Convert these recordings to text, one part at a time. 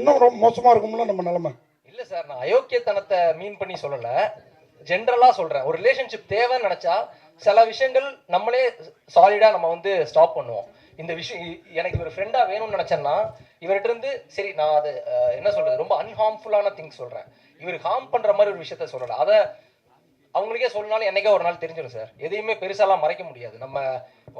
இன்னும் ரொம்ப மோசமாக இருக்கும்ல நம்ம நிலைமை. இல்லை சார், நான் அயோக்கியத்தனத்தை மீன் பண்ணி சொல்லலை, ஜென்ரலாக சொல்கிறேன். ஒரு ரிலேஷன்ஷிப் தேவைன்னு நினச்சா சில விஷயங்கள் நம்மளே சாலிடாக நம்ம வந்து ஸ்டாப் பண்ணுவோம். இந்த விஷயம் எனக்கு இவர் ஃப்ரெண்டாக வேணும்னு நினச்சேன்னா இவர்கிட்ட இருந்து சரி நான் அது என்ன சொல்கிறது, ரொம்ப அன்ஹார்ம்ஃபுல்லான திங்ஸ் சொல்கிறேன், இவருக்கு ஹார்ம் பண்ணுற மாதிரி ஒரு விஷயத்த சொல்லலை. அதை அவங்களுக்கே சொல்லனாலும் என்னைக்கே ஒரு நாள் தெரிஞ்சிடும் சார். எதையுமே பெருசாலாம் மறைக்க முடியாது. நம்ம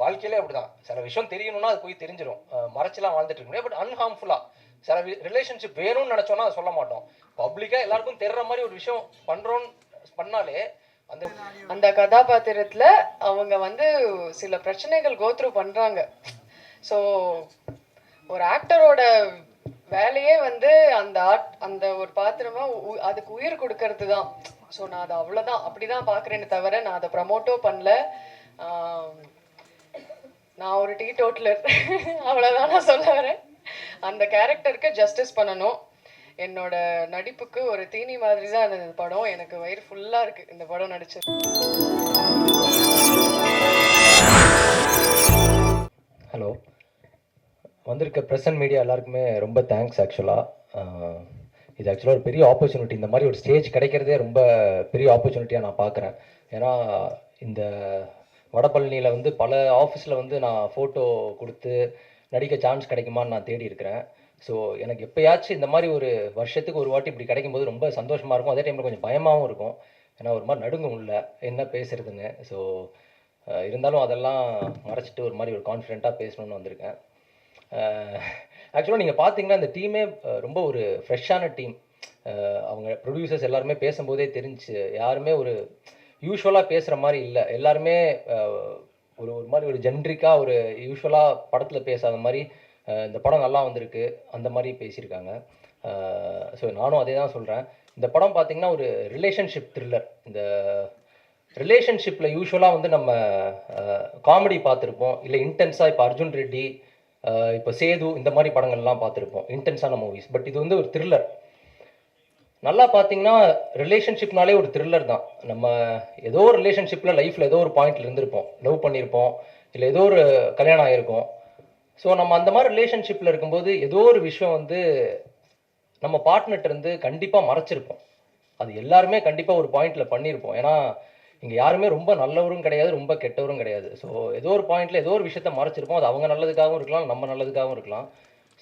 வாழ்க்கையிலே அப்படிதான், சில விஷயம் தெரியணும்னா அது போய் தெரிஞ்சிடும். மறைச்செல்லாம் வாழ்ந்துட்டு இருக்க முடியாது. பட் அன்ஹார்ம்ஃபுல்லாக சில ரிலேஷன்ஷிப் வேணும்னு நினச்சோன்னா அதை சொல்ல மாட்டோம். பப்ளிக்காக எல்லாருக்கும் தெரிற மாதிரி ஒரு விஷயம் பண்ணுறோன்னு பண்ணாலே அந்த கதாபாத்திரத்துல அவங்க வந்து சில பிரச்சனைகள் கோத்ரூ பண்றாங்க. ஸோ ஒரு ஆக்டரோட வேலையே வந்து அந்த ஒரு பாத்திரமா அதுக்கு உயிர் கொடுக்கறது தான். ஸோ நான் அதை அவ்வளோதான் அப்படிதான் பார்க்குறேன்னு தவிர நான் அதை ப்ரமோட்டோ பண்ணல. நான் ஒரு டீ டோட்டலர் அவ்வளோதான் நான் சொல்ல வரேன். அந்த கேரக்டருக்கு ஜஸ்டிஸ் பண்ணணும். என்னோட நடிப்புக்கு ஒரு தீனி மாதிரி தான் அந்த படம். எனக்கு வயிறு ஃபுல்லாக இருக்குது இந்த படம் நடிச்சது. ஹலோ, வந்திருக்க ப்ரெஸ் அண்ட் மீடியா எல்லாருக்குமே ரொம்ப தேங்க்ஸ். ஆக்சுவலாக இது ஆக்சுவலாக ஒரு பெரிய ஆப்பர்ச்சுனிட்டி. இந்த மாதிரி ஒரு ஸ்டேஜ் கிடைக்கிறதே ரொம்ப பெரிய ஆப்பர்ச்சுனிட்டியாக நான் பார்க்குறேன். ஏன்னா இந்த வடபழனியில் வந்து பல ஆஃபீஸில் வந்து நான் ஃபோட்டோ கொடுத்து நடிக்க சான்ஸ் கிடைக்குமான்னு நான் தேடி இருக்கிறேன். ஸோ எனக்கு எப்போயாச்சும் இந்த மாதிரி ஒரு வருஷத்துக்கு ஒரு வாட்டி இப்படி கிடைக்கும்போது ரொம்ப சந்தோஷமாக இருக்கும். அதே டைமில் கொஞ்சம் பயமாகவும் இருக்கும். ஏன்னா ஒரு மாதிரி நடுங்கும் இல்லை என்ன பேசுகிறதுன்னு. ஸோ இருந்தாலும் அதெல்லாம் மறைச்சிட்டு ஒரு மாதிரி ஒரு கான்ஃபிடென்ட்டாக பேசணுன்னு வந்திருக்கேன். ஆக்சுவலாக நீங்கள் பார்த்தீங்கன்னா இந்த டீமே ரொம்ப ஒரு ஃப்ரெஷ்ஷான டீம். அவங்க ப்ரொடியூசர்ஸ் எல்லாருமே பேசும்போதே தெரிஞ்சு யாருமே ஒரு யூஸ்வலாக பேசுகிற மாதிரி இல்லை. எல்லாருமே ஒரு ஒரு மாதிரி ஒரு ஜென்ரிக்காக ஒரு யூஸ்வலாக படத்தில் பேசாத மாதிரி இந்த படம் நல்லா வந்திருக்கு அந்த மாதிரி பேசியிருக்காங்க. ஸோ நானும் அதே தான் சொல்கிறேன். இந்த படம் பார்த்திங்கன்னா ஒரு ரிலேஷன்ஷிப் த்ரில்லர். இந்த ரிலேஷன்ஷிப்பில் யூஸ்வலாக வந்து நம்ம காமெடி பார்த்துருப்போம், இல்லை இன்டென்ஸாக இப்போ அர்ஜுன் ரெட்டி, இப்போ சேது, இந்த மாதிரி படங்கள்லாம் பார்த்துருப்போம், இன்டென்ஸான மூவிஸ். பட் இது வந்து ஒரு த்ரில்லர். நல்லா பார்த்தீங்கன்னா ரிலேஷன்ஷிப்னாலே ஒரு த்ரில்லர் தான். நம்ம ஏதோ ஒரு ரிலேஷன்ஷிப்பில் லைஃப்பில் ஏதோ ஒரு பாயிண்டில் இருந்திருப்போம், லவ் பண்ணியிருப்போம், இல்லை ஏதோ ஒரு கல்யாணம் ஆகிருக்கும். ஸோ நம்ம அந்த மாதிரி ரிலேஷன்ஷிப்பில் இருக்கும்போது ஏதோ ஒரு விஷயம் வந்து நம்ம பார்ட்னர்கிட்ட இருந்து கண்டிப்பாக மறைச்சிருப்போம். அது எல்லாருமே கண்டிப்பாக ஒரு பாயிண்டில் பண்ணியிருப்போம். ஏன்னா இங்கே யாருமே ரொம்ப நல்லவரும் கிடையாது, ரொம்ப கெட்டவரும் கிடையாது. ஸோ ஏதோ ஒரு பாயிண்டில் ஏதோ ஒரு விஷயத்த மறைச்சிருப்போம். அது அவங்க நல்லதுக்காகவும் இருக்கலாம், நம்ம நல்லதுக்காகவும் இருக்கலாம்.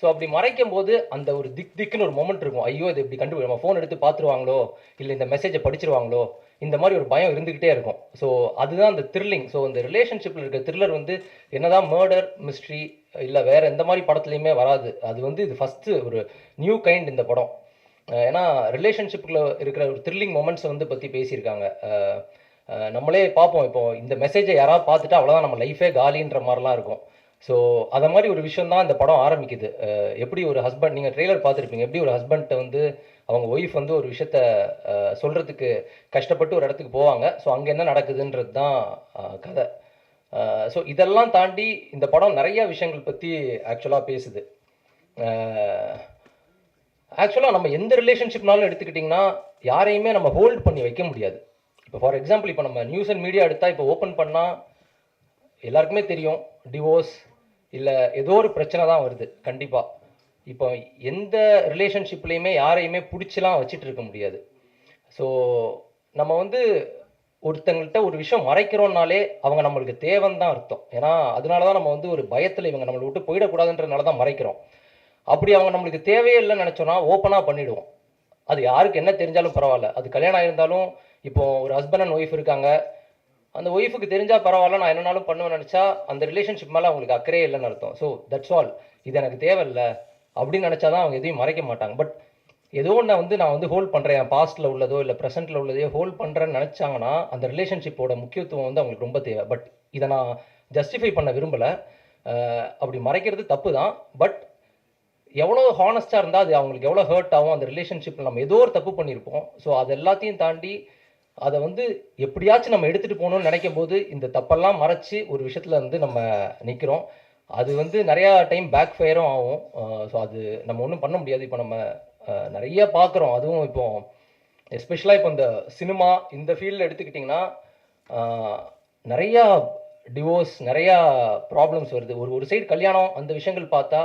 ஸோ அப்படி மறைக்கும் போது அந்த ஒரு திக்குன்னு ஒரு மொமெண்ட் இருக்கும். ஐயோ இது இப்படி கண்டுபிடி, நம்ம ஃபோன் எடுத்து பார்த்துருவாங்களோ, இல்லை இந்த மெசேஜை படிச்சிருவாங்களோ, இந்த மாதிரி ஒரு பயம் இருந்துக்கிட்டே இருக்கும். ஸோ அதுதான் அந்த த்ரில்லிங். ஸோ இந்த ரிலேஷன்ஷிப்பில் இருக்க த்ரில்லர் வந்து என்னதான் மர்டர் மிஸ்ட்ரி இல்லை வேறு எந்த மாதிரி படத்துலையுமே வராது. அது வந்து இது ஃபஸ்ட்டு ஒரு நியூ கைண்ட் இந்த படம். ஏன்னா ரிலேஷன்ஷிப்பில் இருக்கிற ஒரு த்ரில்லிங் மொமெண்ட்ஸை வந்து பற்றி பேசியிருக்காங்க. நம்மளே பார்ப்போம், இப்போ இந்த மெசேஜை யாராவது பார்த்துட்டா அவ்வளோதான், நம்ம லைஃபே காலின்ற மாதிரிலாம் இருக்கும். ஸோ அதை மாதிரி ஒரு விஷயம் தான் இந்த படம் ஆரம்பிக்குது. எப்படி ஒரு ஹஸ்பண்ட், நீங்கள் ட்ரெய்லர் பார்த்துருப்பீங்க, எப்படி ஒரு ஹஸ்பண்ட்டை வந்து அவங்க ஒய்ஃப் வந்து ஒரு விஷயத்த சொல்கிறதுக்கு கஷ்டப்பட்டு ஒரு இடத்துக்கு போவாங்க. ஸோ அங்கே என்ன நடக்குதுன்றது தான் கதை. ஸோ இதெல்லாம் தாண்டி இந்த படம் நிறைய விஷயங்கள் பற்றி ஆக்சுவலாக பேசுது. ஆக்சுவலாக நம்ம எந்த ரிலேஷன்ஷிப்னாலும் எடுத்துக்கிட்டிங்கன்னா யாரையுமே நம்ம ஹோல்ட் பண்ணி வைக்க முடியாது. இப்போ ஃபார் எக்ஸாம்பிள் இப்போ நம்ம நியூஸ் அண்ட் மீடியா எடுத்தால் இப்போ ஓப்பன் பண்ணால் எல்லாருக்குமே தெரியும் டிவோர்ஸ் இல்லை ஏதோ ஒரு பிரச்சனை தான் வருது கண்டிப்பாக. இப்போ எந்த ரிலேஷன்ஷிப்லேயுமே யாரையுமே பிடிச்சலாம் வச்சுட்டு இருக்க முடியாது. ஸோ நம்ம வந்து ஒருத்தங்கள்கிட்ட ஒரு விஷயம் மறைக்கிறோம்னாலே அவங்க நம்மளுக்கு தேவைன்னு தான் அர்த்தம். ஏன்னா அதனால தான் நம்ம வந்து ஒரு பயத்தில் இவங்க நம்மளை விட்டு போயிடக்கூடாதுன்றதுனால தான் மறைக்கிறோம். அப்படி அவங்க நம்மளுக்கு தேவையே இல்லைன்னு நினச்சோன்னா ஓப்பனாக பண்ணிவிடுவோம். அது யாருக்கு என்ன தெரிஞ்சாலும் பரவாயில்ல. அது கல்யாணம் ஆகியிருந்தாலும், இப்போ ஒரு ஹஸ்பண்ட் அண்ட் ஒய்ஃப் இருக்காங்க, அந்த ஒய்ஃபுக்கு தெரிஞ்சால் பரவாயில்ல, நான் என்னன்னாலும் பண்ணுவேன்னு நினச்சா அந்த ரிலேஷன்ஷிப் மேலே அவங்களுக்கு அக்கறையே இல்லைன்னு அர்த்தம். So that's all. இது எனக்கு தேவையில்லை அப்படின்னு நினச்சா தான் அவங்க எதையும் மறைக்க மாட்டாங்க. பட் ஏதோ ஒன்று வந்து நான் வந்து ஹோல்ட் பண்ணுறேன், என் பாஸ்ட்டில் உள்ளதோ இல்லை ப்ரெசென்ட்டில் உள்ளதையோ ஹோல்ட் பண்ணுறேன்னு நினச்சாங்கன்னா அந்த ரிலேஷன்ஷிப்போட முக்கியத்துவம் வந்து அவங்களுக்கு ரொம்ப தேவை. பட் இதை நான் ஜஸ்டிஃபை பண்ண விரும்பலை. அப்படி மறைக்கிறது தப்பு தான். பட் எவ்வளோ ஹானஸ்ட்டாக இருந்தால் அது அவங்களுக்கு எவ்வளோ ஹர்ட் ஆகும் அந்த ரிலேஷன்ஷிப்பில். நம்ம ஏதோ ஒரு தப்பு பண்ணியிருப்போம். ஸோ அது எல்லாத்தையும் தாண்டி அதை வந்து எப்படியாச்சும் நம்ம எடுத்துகிட்டு போகணும்னு நினைக்கும் போது இந்த தப்பெல்லாம் மறைச்சி ஒரு விஷயத்தில் வந்து நம்ம நிற்கிறோம். அது வந்து நிறையா டைம் பேக் ஃபயரும் ஆகும். ஸோ அது நம்ம ஒன்றும் பண்ண முடியாது. இப்போ நம்ம நிறைய பார்க்குறோம். அதுவும் இப்போ எஸ்பெஷலாக இப்போ இந்த சினிமா இந்த ஃபீல்டில் எடுத்துக்கிட்டிங்கன்னா நிறையா டிவோர்ஸ், நிறையா ப்ராப்ளம்ஸ் வருது. ஒரு சைடு கல்யாணம் அந்த விஷயங்கள் பார்த்தா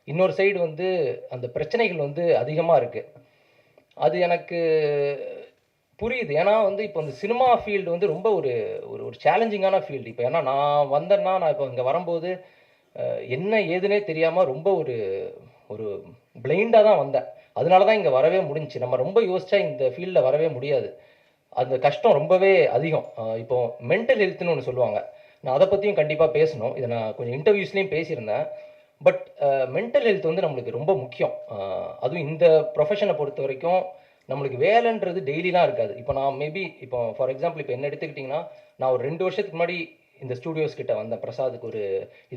இன்னொரு சைடு வந்து அந்த பிரச்சனைகள் வந்து அதிகமாக இருக்குது. அது எனக்கு புரியுது. ஏன்னா வந்து இப்போ இந்த சினிமா ஃபீல்டு வந்து ரொம்ப ஒரு ஒரு ஒரு சேலஞ்சிங்கான ஃபீல்டு. இப்போ ஏன்னா நான் வந்தேன்னா, நான் இப்போ இங்கே வரும்போது என்ன ஏதுன்னே தெரியாமல் ரொம்ப ஒரு ஒரு பிளைண்டாக தான் வந்தேன். அதனால தான் இங்கே வரவே முடிஞ்சுச்சு. நம்ம ரொம்ப யோசிச்சா இந்த ஃபீல்டில் வரவே முடியாது. அந்த கஷ்டம் ரொம்பவே அதிகம். இப்போ மென்டல் ஹெல்த்ன்னு ஒண்ணு சொல்லுவாங்க. நான் அத பத்தியும் கண்டிப்பா பேசணும். இத நான் கொஞ்சம் இன்டர்வியூஸ்லயும் பேசியிருந்தேன். பட் மென்டல் ஹெல்த் வந்து நம்மளுக்கு ரொம்ப முக்கியம். அதுவும் இந்த ப்ரொஃபஷன பொறுத்தவரைக்கும் நம்மளுக்கு வேலைன்றது டெய்லிலாம் இருக்காது. இப்போ நான் மேபி இப்போ ஃபார் எக்ஸாம்பிள் இப்போ என்ன எடுத்துக்கிட்டிங்கன்னா, நான் ஒரு 2 வருஷத்துக்கு முன்னாடி இந்த ஸ்டூடியோஸ் கிட்ட வந்தேன். பிரசாத்துக்கு ஒரு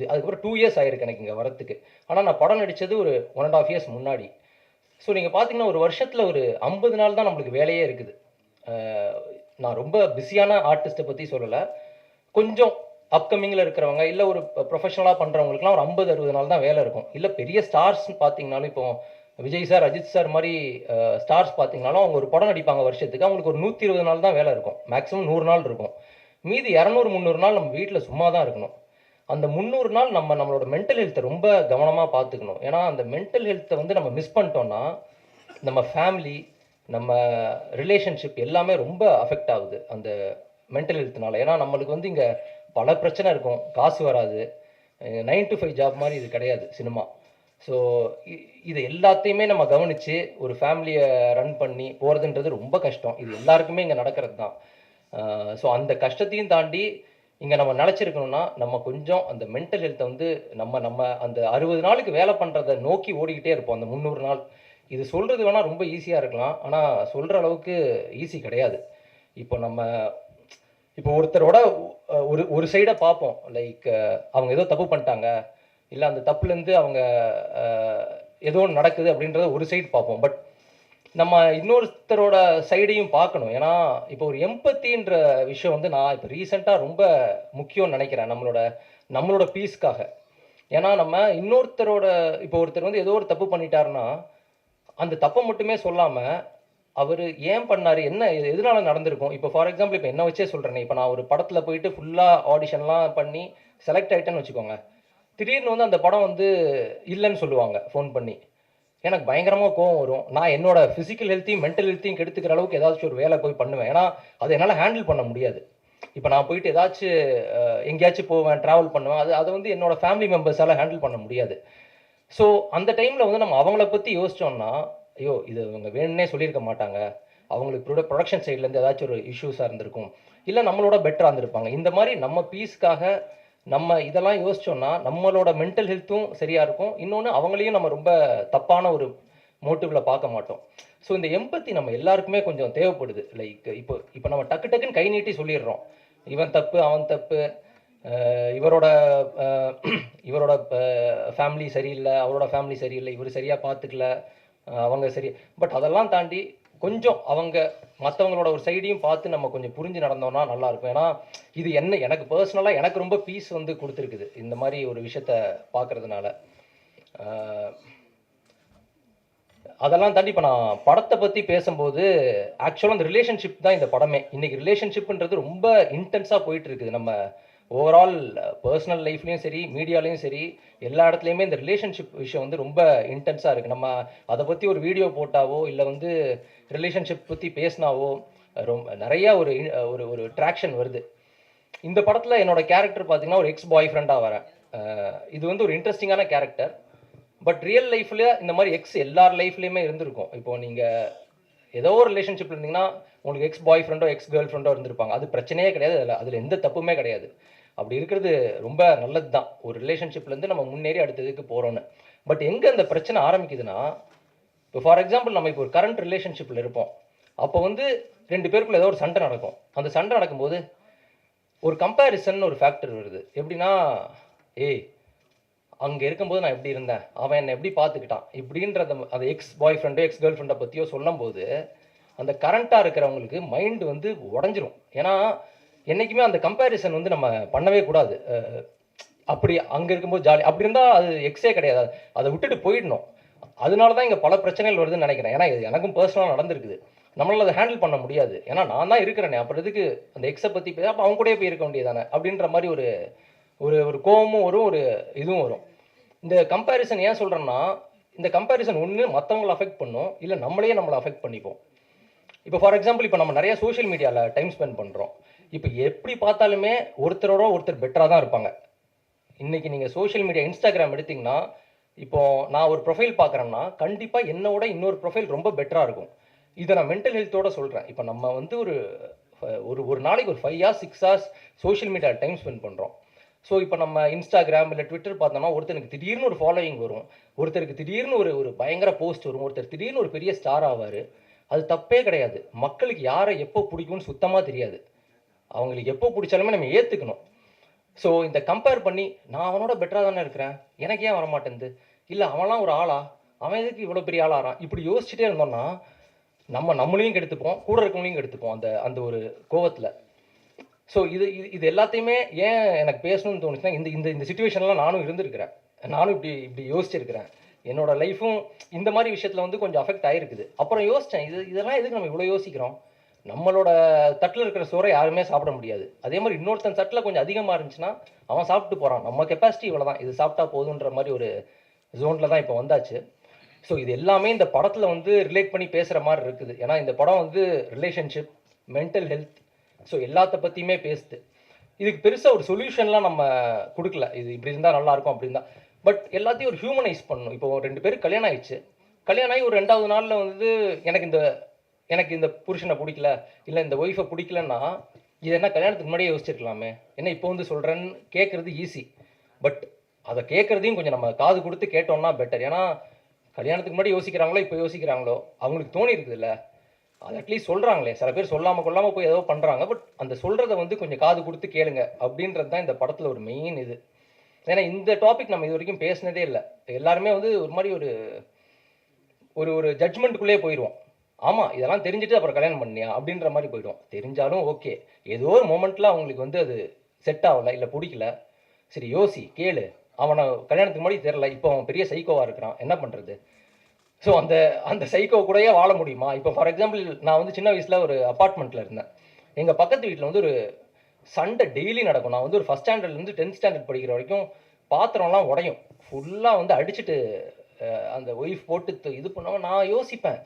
அதுக்கப்புறம் 2 இயர்ஸ் ஆயிருக்கு எனக்கு இங்க வரத்துக்கு. ஆனா நான் படம் நடிச்சது ஒரு 1 1/2 இயர்ஸ் முன்னாடி. ஸோ நீங்க பார்த்தீங்கன்னா, ஒரு வருஷத்துல ஒரு 50 நாள் தான் நம்மளுக்கு வேலையே இருக்குது. அ நான் ரொம்ப பிஸியான ஆர்டிஸ்ட்ட பத்தி சொல்லல. கொஞ்சம் அப்கமிங்ல இருக்கிறவங்க, இல்ல ஒரு ப்ரொஃபஷனலா பண்றவங்களுக்குலாம் ஒரு 50, 60 நாள் தான் வேலை இருக்கும். இல்ல பெரிய ஸ்டார்ஸ்ன்னு பார்த்தீங்கனாலும், இப்போ விஜய் சார், அஜித் சார் மாரி ஸ்டார்ஸ் பார்த்தீங்கனாலும், அவங்க ஒரு படம் நடிப்பாங்க வருஷத்துக்கு. அவங்களுக்கு ஒரு 120 நாள் தான் வேலை இருக்கும். மேக்ஸிமம் 100 நாள் இருக்கும். மீதி 200, 300 நாள் நம்ம வீட்ல சும்மா தான் இருக்கணும். அந்த 300 நாள் நம்மளோட மென்டல் ஹெல்த்த ரொம்ப கவனமா பார்த்துக்கணும். ஏன்னா, அந்த மென்டல் ஹெல்த்த வந்து நம்ம மிஸ் பண்ணிட்டோம்னா, நம்ம ஃபேமிலி, நம்ம ரிலேஷன்ஷிப் எல்லாமே ரொம்ப அஃபெக்ட் ஆகுது. அந்த மென்டல் ஹெல்த்னால. ஏன்னா, நம்மளுக்கு வந்து இங்க பல பிரச்சனை இருக்கும். காசு வராது. 9 to 5 ஜாப் மாரி இது கிடையாது சினிமா. ஸோ இது எல்லாத்தையுமே நம்ம கவனிச்சு, ஒரு ஃபேமிலிய ரன் பண்ணி போறதுன்றது ரொம்ப கஷ்டம். இது எல்லாருக்குமே இங்க நடக்கிறது தான். ஸோ அந்த கஷ்டத்தையும் தாண்டி இங்க நம்ம நிலைச்சிருக்கணும்னா, நம்ம கொஞ்சம் அந்த மென்டல் ஹெல்த்த வந்து நம்ம நம்ம அந்த 60 நாளுக்கு வேலை பண்றத நோக்கி ஓடிக்கிட்டே இருப்போம். அந்த 300 நாள். இது சொல்றது வேணா ரொம்ப ஈஸியா இருக்கலாம். ஆனா சொல்ற அளவுக்கு ஈஸி கிடையாது. இப்போ நம்ம இப்போ ஒருத்தரோட ஒரு ஒரு சைட பார்ப்போம். லைக் அவங்க ஏதோ தப்பு பண்ணிட்டாங்க. இல்ல அந்த தப்புலேருந்து அவங்க அ ஏதோ ஒண்ணு நடக்குது அப்படின்றத ஒரு சைடு பார்ப்போம். பட் நம்ம இன்னொருத்தரோட சைடையும் பார்க்கணும். ஏன்னா, இப்போ ஒரு எம்பத்தின்ற விஷயம் வந்து நான் இப்போ ரீசெண்டா ரொம்ப முக்கியம்னு நினைக்கிறேன். நம்மளோட நம்மளோட பீஸ்க்காக. ஏன்னா, நம்ம இன்னொருத்தரோட இப்போ ஒருத்தர் வந்து ஏதோ ஒரு தப்பு பண்ணிட்டாருன்னா, அந்த தப்ப மட்டுமே சொல்லாம, அவரு ஏன் பண்ணாரு? என்ன எதனால நடந்திருக்கும்? இப்போ ஃபார் எக்ஸாம்பிள் இப்போ என்ன வச்சே சொல்றேனே, இப்போ நான் ஒரு படத்துல போயிட்டு ஃபுல்லா ஆடிஷன்லாம் பண்ணி செலக்ட் ஆயிட்டேன்னு வச்சுக்கோங்க. திடீர்னு வந்து அந்த படம் வந்து இல்லன்னு சொல்லுவாங்க ஃபோன் பண்ணி. எனக்கு பயங்கரமா கோவம் வரும். நான் என்னோட பிசிக்கல் ஹெல்த்தையும், மென்டல் ஹெல்த்தையும் கெடுத்துக்கிற அளவுக்கு ஏதாச்சும் ஒரு வேலை போய் பண்ணுவேன். ஏன்னா, அத என்னால ஹேண்டில் பண்ண முடியாது. இப்ப நான் போயிட்டு ஏதாச்சு எங்கேயாச்சும் போவேன், டிராவல் பண்ணுவேன். அத வந்து என்னோட ஃபேமிலி மெம்பர்ஸால ஹேண்டில் பண்ண முடியாது. ஸோ, அந்த டைம்ல வந்து நம்ம அவங்கள பத்தி யோசிச்சோம்னா, ஐயோ! இது இவங்க வேணும்னே சொல்லியிருக்க மாட்டாங்க. அவங்களுக்கு புரொடக்ஷன் சைட்லேருந்து ஏதாச்சும் ஒரு இஷ்யூஸா இருந்திருக்கும். இல்ல நம்மளோட பெட்டரா இருந்திருப்பாங்க. இந்த மாரி நம்ம பீஸ்க்காக நம்ம இதெல்லாம் யோசிச்சோம்னா, நம்மளோட மென்டல் ஹெல்த்தும் சரியா இருக்கும். இன்னொன்னு அவங்களையும் நம்ம ரொம்ப தப்பான ஒரு மோட்டிவ்ல பார்க்க மாட்டோம். ஸோ இந்த எம்பத்தி நம்ம எல்லாருக்குமே கொஞ்சம் தேவைப்படுது. லைக் இப்போ இப்போ நம்ம டக்கு டக்குன்னு கை நீட்டி சொல்லிடுறோம். இவன் தப்பு, அவன் தப்பு. இவரோட அ இவரோட ஃபேமிலி சரியில்ல, அவரோட ஃபேமிலி சரியில்ல, இவரு சரியா பார்த்துக்கல, அவங்க சரி பட் அதெல்லாம் தாண்டி கொஞ்சம் அவங்க மத்தவங்களோட ஒரு சைடையும் பார்த்து நம்ம கொஞ்சம் புரிஞ்சு நடந்தோம்னா நல்லாயிருக்கும். ஏன்னா, இது எனக்கு பர்சனலா எனக்கு ரொம்ப பீஸ் வந்து குடுத்துருக்குது. இந்த மாரி ஒரு விஷயத்த பார்க்கறதுனால. அ அதெல்லாம் தாண்டி இப்ப நான் படத்த பத்தி பேசும்போது, ஆக்சுவலா அந்த ரிலேஷன்ஷிப் தான் இந்த படமே. இன்னைக்கு ரிலேஷன்ஷிப்ன்றது ரொம்ப இன்டென்ஸா போயிட்டு இருக்குது. நம்ம ஓவரால் பெர்சனல் லைஃப்லயும் சரி, மீடியாலயும் சரி, எல்லா இடத்துலயுமே இந்த ரிலேஷன்ஷிப் விஷயம் வந்து ரொம்ப இன்டென்ஸா இருக்கு. நம்ம அத பத்தி ஒரு வீடியோ போட்டாவோ, இல்ல வந்து ரிலேஷன்ஷிப் பத்தி பேசினாவோ, நெறைய ஒரு ஒரு ஒரு ட்ராக்ஷன் வருது. இந்த படத்துல என்னோட கேரக்டர் பார்த்தீங்கன்னா, ஒரு எக்ஸ் பாய் ஃப்ரெண்டா வரேன். இது வந்து ஒரு இன்ட்ரஸ்டிங்கான கேரக்டர். பட் ரியல் லைஃப்ல இந்த மாரி எக்ஸ் எல்லார் லைஃப்லயுமே இருந்திருக்கும். இப்போ நீங்க ஏதோ ஒரு ரிலேஷன்ஷிப்ல இருந்தீங்கன்னா, உங்களுக்கு எக்ஸ் பாய் ஃப்ரெண்டோ, எக்ஸ் கேர்ள் ஃப்ரெண்டோ இருந்திருப்பாங்க. அது பிரச்சனையே கிடையாது. அதுல எந்த தப்புமே கிடையாது. அப்படி இருக்கிறது ரொம்ப நல்லது தான். ஒரு ரிலேஷன்ஷிப்ல இருந்து நம்ம முன்னேறி அடுத்த இதுக்கு போறோம்னு. பட் எங்க அந்த பிரச்சனை ஆரம்பிக்குதுன்னா, இப்போ ஃபார் எக்ஸாம்பிள் நம்ம இப்போ ஒரு கரண்ட் ரிலேஷன்ஷிப்ல இருப்போம். அப்போ வந்து 2 பேருக்குள்ள ஏதோ ஒரு சண்டை நடக்கும். அந்த சண்டை நடக்கும்போது, ஒரு கம்பேரிசன் ஒரு ஃபேக்டர் வருது. எப்படின்னா, "ஏய் அங்க இருக்கும்போது நான் எப்படி இருந்தேன்? அவன் என்ன எப்படி பார்த்துக்கிட்டான்?" இப்படின்றத அந்த எக்ஸ் பாய் ஃப்ரெண்டோ, எக்ஸ் கேர்ள் ஃப்ரெண்ட பத்தியோ சொல்லும்போது, அந்த கரண்ட்டா இருக்கிறவங்களுக்கு மைண்ட் வந்து உடைஞ்சிரும். ஏன்னா, என்னைக்குமே அந்த கம்பேரிசன் வந்து நம்ம பண்ணவே கூடாது. அப்படி அங்க இருக்கும்போது அப்படி இருந்தா அது எக்ஸே கிடையாது. அத விட்டுட்டு போயிடணும். அதனால தான் இங்க பல பிரச்சனைகள் வருதுன்னு நெனைக்கிறேன். ஏன்னா, இது எனக்கும் பர்சனலா நடந்திருக்குது. நம்மளால அத ஹேண்டில் பண்ண முடியாது. ஏன்னா, நான் தான் இருக்கிறேனே. அப்புறம் எதுக்கு அந்த எக்ஸ பத்தி அப்ப அவன் கூடயே போய் இருக்க வேண்டியது தானே! அப்படின்ற மாரி ஒரு ஒரு ஒரு கோவமும் வரும். ஒரு இதுவும் வரும். இந்த கம்பேரிசன் ஏன் சொல்கிறேன்னா, இந்த கம்பேரிசன் ஒன்று மற்றவங்களை அஃபெக்ட் பண்ணும், இல்லை நம்மளை அஃபெக்ட் பண்ணிப்போம். இப்போ ஃபார் எக்ஸாம்பிள் இப்போ நம்ம நிறைய சோஷியல் மீடியாவில் டைம் ஸ்பெண்ட் பண்ணுறோம். இப்போ எப்படி பார்த்தாலுமே ஒருத்தர் பெட்டராக தான் இருப்பாங்க. இன்றைக்கி நீங்கள் சோஷியல் மீடியா இன்ஸ்டாகிராம் எடுத்திங்கன்னா, இப்போது நான் ஒரு ப்ரொஃபைல் பார்க்குறேன்னா கண்டிப்பாக என்னோட இன்னொரு ப்ரொஃபைல் ரொம்ப பெட்டராக இருக்கும். இதை நான் மென்டல் ஹெல்த்தோடு சொல்கிறேன். இப்போ நம்ம வந்து ஒரு நாளைக்கு ஒரு 5 hours 6 hours சோஷியல் மீடியாவில் டைம் ஸ்பெண்ட் பண்ணுறோம். ஸோ இப்போ நம்ம இன்ஸ்டாகிராம் இல்லை ட்விட்டர் பார்த்தோம்னா ஒருத்தருக்கு திடீர்னு ஒரு ஃபாலோயிங் வரும், ஒருத்தருக்கு திடீர்னு ஒரு பயங்கர போஸ்ட் வரும், ஒருத்தர் திடீர்னு ஒரு பெரிய ஸ்டார் ஆவார். அது தப்பே கிடையாது. மக்களுக்கு யாரை எப்போ பிடிக்கும்னு சுத்தமாக தெரியாது. அவங்களுக்கு எப்போ பிடிச்சாலுமே நம்ம ஏற்றுக்கணும். ஸோ இந்த கம்பேர் பண்ணி நான் அவனோட பெட்டராக தானே இருக்கிறேன், எனக்கு ஏன் வரமாட்டேங்குது, இல்லை அவன்லாம் ஒரு ஆளா, அவன் எதுக்கு இவ்வளோ பெரிய ஆளாகிறான், இப்படி யோசிச்சுட்டே இருந்தோம்னா நம்மளையும் கெடுத்துப்போம், கூட இருக்கவங்களையும் கெடுத்துப்போம் அந்த ஒரு கோவத்தில். ஸோ இது எல்லாத்தையுமே ஏன் எனக்கு பேசணும்னு தோணுச்சுன்னா, இந்த சுச்சுவேஷன்லாம் நானும் இருந்திருக்கிறேன். நானும் இப்படி யோசிச்சிருக்கிறேன். என்னோட லைஃப்பும் இந்த மாதிரி விஷயத்தில் வந்து கொஞ்சம் அஃபெக்ட் ஆகிருக்குது. அப்புறம் யோசித்தேன், இதெல்லாம் எதுக்கு நம்ம இவ்வளோ யோசிக்கிறோம்? நம்மளோட தட்டில் இருக்கிற சோறை யாருமே சாப்பிட முடியாது. அதே மாதிரி இன்னொருத்தன் தட்டில் கொஞ்சம் அதிகமாக இருந்துச்சுன்னா அவன் சாப்பிட்டு போகிறான். நம்ம கெப்பாசிட்டி இவ்வளோ தான், இது சாப்பிட்டா போதுன்ற மாதிரி ஒரு ஜோனில் தான் இப்போ வந்தாச்சு. ஸோ இது எல்லாமே இந்த படத்தில் வந்து ரிலேட் பண்ணி பேசுகிற மாதிரி இருக்குது. ஏன்னா இந்த படம் வந்து ரிலேஷன்ஷிப், மென்டல் ஹெல்த், ஸோ எல்லாத்த பற்றியுமே பேசுது. இதுக்கு பெருசாக ஒரு சொல்யூஷன்லாம் நம்ம கொடுக்கல, இது இப்படி இருந்தால் நல்லாயிருக்கும் அப்படின்னு தான். பட் எல்லாத்தையும் ஒரு ஹியூமனைஸ் பண்ணணும். இப்போ 2 பேருக்கு கல்யாணம் ஆயிடுச்சு, கல்யாணம் ஆகி ஒரு 2வது நாளில் வந்து எனக்கு இந்த புருஷனை பிடிக்கல, இல்லை இந்த ஒய்ஃபை பிடிக்கலன்னா இது என்ன கல்யாணத்துக்கு முன்னாடியே யோசிச்சிருக்கலாமே, என்ன இப்போ வந்து சொல்கிறேன்னு கேட்குறது ஈஸி. பட் அதை கேட்குறதையும் கொஞ்சம் நம்ம காது கொடுத்து கேட்டோம்னா பெட்டர். ஏன்னா கல்யாணத்துக்கு முன்னாடி யோசிக்கிறாங்களோ இப்போ யோசிக்கிறாங்களோ அவங்களுக்கு தோணி இருக்குதுல்ல, அது அட்லீஸ்ட் சொல்கிறாங்களே. சில பேர் சொல்லாமல் கொள்ளாமல் போய் ஏதோ பண்ணுறாங்க. பட் அந்த சொல்கிறத வந்து கொஞ்சம் காது கொடுத்து கேளுங்க அப்படின்றது தான் இந்த படத்தில் ஒரு மெயின் இது. ஏன்னா இந்த டாபிக் நம்ம இது வரைக்கும் பேசினதே இல்லை. எல்லாருமே வந்து ஒரு மாதிரி ஒரு ஜட்ஜ்மெண்ட்டுக்குள்ளே போயிடுவோம். ஆமாம் இதெல்லாம் தெரிஞ்சுட்டு அப்புறம் கல்யாணம் பண்ணியா அப்படின்ற மாதிரி போயிடும். தெரிஞ்சாலும் ஓகே, ஏதோ ஒரு மொமெண்ட்டில் அவங்களுக்கு வந்து அது செட் ஆகலை, இல்லை பிடிக்கல, சரி யோசி கேளு. அவனை கல்யாணத்துக்கு முன்னாடி தெரில, இப்போ அவன் பெரிய சைக்கோவாக இருக்கிறான், என்ன பண்ணுறது? ஸோ அந்த சைக்கோ கூடயே வாழ முடியுமா? இப்போ ஃபார் எக்ஸாம்பிள் நான் வந்து சின்ன வயசில் ஒரு அப்பார்ட்மெண்ட்டில் இருந்தேன். எங்கள் பக்கத்து வீட்டில் வந்து ஒரு சண்டை டெய்லி நடக்கும். நான் வந்து ஒரு 1st ஸ்டாண்டர்ட்லேருந்து 10th ஸ்டாண்டர்ட் படிக்கிற வரைக்கும் பாத்திரம்லாம் உடையும், ஃபுல்லாக வந்து அடிச்சுட்டு அந்த ஒய்ஃப் போட்டு இது பண்ணுவாங்க. நான் யோசிப்பேன்,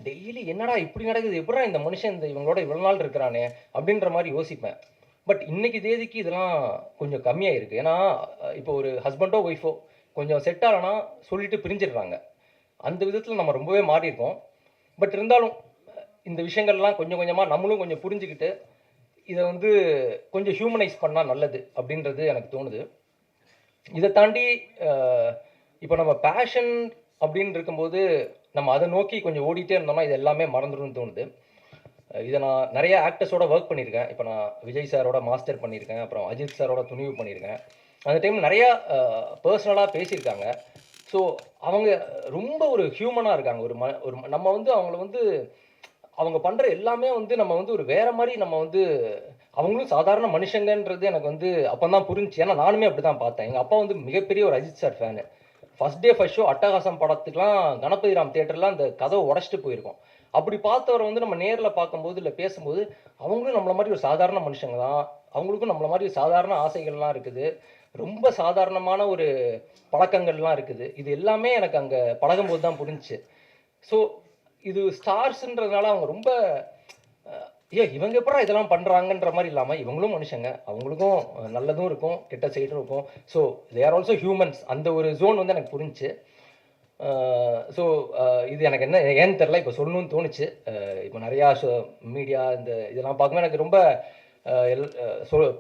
டெய்லி என்னடா இப்படி நடக்குது, எப்படா இந்த மனுஷன் இவங்களோட இவ்வளோ நாள் இருக்கிறானே அப்படின்ற மாதிரி யோசிப்பேன். பட் இன்னைக்கு தேதிக்கு இதெல்லாம் கொஞ்சம் கம்மியாக இருக்குது. ஏன்னா இப்போ ஒரு ஹஸ்பண்டோ ஒய்ஃபோ கொஞ்சம் செட் ஆகலைன்னா சொல்லிட்டு பிரிஞ்சிடுறாங்க. அந்த விதத்தில் நம்ம ரொம்பவே மாறி இருக்கோம். பட் இருந்தாலும் இந்த விஷயங்கள்லாம் கொஞ்சம் கொஞ்சமாக நம்மளும் கொஞ்சம் புரிஞ்சுக்கிட்டு இதை வந்து கொஞ்சம் ஹியூமனைஸ் பண்ணால் நல்லது அப்படின்றது எனக்கு தோணுது. இதை தாண்டி இப்போ நம்ம பேஷன் அப்படின்னு இருக்கும்போது நம்ம அதை நோக்கி கொஞ்சம் ஓடிட்டே இருந்தோம்னா இது எல்லாமே மறந்துடும்னு தோணுது. இதை நான் நிறைய ஆக்டர்ஸோட ஒர்க் பண்ணியிருக்கேன். இப்போ நான் விஜய் சாரோட மாஸ்டர் பண்ணியிருக்கேன், அப்புறம் அஜித் சாரோட துணிவு பண்ணியிருக்கேன். அந்த டைம் நிறையா பர்சனலாக பேசியிருக்காங்க. ஸோ அவங்க ரொம்ப ஒரு ஹியூமனாக இருக்காங்க. ஒரு நம்ம வந்து அவங்கள வந்து அவங்க பண்ணுற எல்லாமே வந்து நம்ம வந்து ஒரு வேறு மாதிரி நம்ம வந்து அவங்களும் சாதாரண மனுஷங்கன்றது எனக்கு வந்து அப்போ தான் புரிஞ்சுச்சு. ஏன்னா நானுமே அப்படி தான் பார்த்தேன். எங்கள் அப்பா வந்து மிகப்பெரிய ஒரு Ajith sir fan. First day first show Attahasam படத்துக்குலாம் கணபதி ராம் தியேட்டர்லாம் அந்த கதவை உடச்சிட்டு போயிருக்கோம். அப்படி பார்த்தவரை வந்து நம்ம நேரில் பார்க்கும்போது இல்லை பேசும்போது அவங்களும் நம்மளை மாதிரி ஒரு சாதாரண மனுஷங்க தான், அவங்களுக்கும் நம்மளை மாதிரி சாதாரண ஆசைகள்லாம் இருக்குது, ரொம்ப சாதாரணமான ஒரு பழக்கங்கள்லாம் இருக்குது. இது எல்லாமே எனக்கு அங்கே பழகும்போது தான் புரிஞ்சிச்சு. ஸோ இது ஸ்டார்ஸ்ன்றதுனால அவங்க ரொம்ப இவங்க எப்படா இதெல்லாம் பண்ணுறாங்கன்ற மாதிரி இல்லாமல் இவங்களும் மனுஷங்க, அவங்களுக்கும் நல்லதும் இருக்கும் கெட்ட சைடும் இருக்கும். So they are also humans. அந்த ஒரு ஜோன் வந்து எனக்கு புரிஞ்சிச்சு. ஸோ இது எனக்கு என்ன ஏன்னு தெரில, இப்போ சொல்லணும்னு தோணுச்சு. இப்போ நிறையா மீடியா இதெல்லாம் பார்க்கும்போது எனக்கு ரொம்ப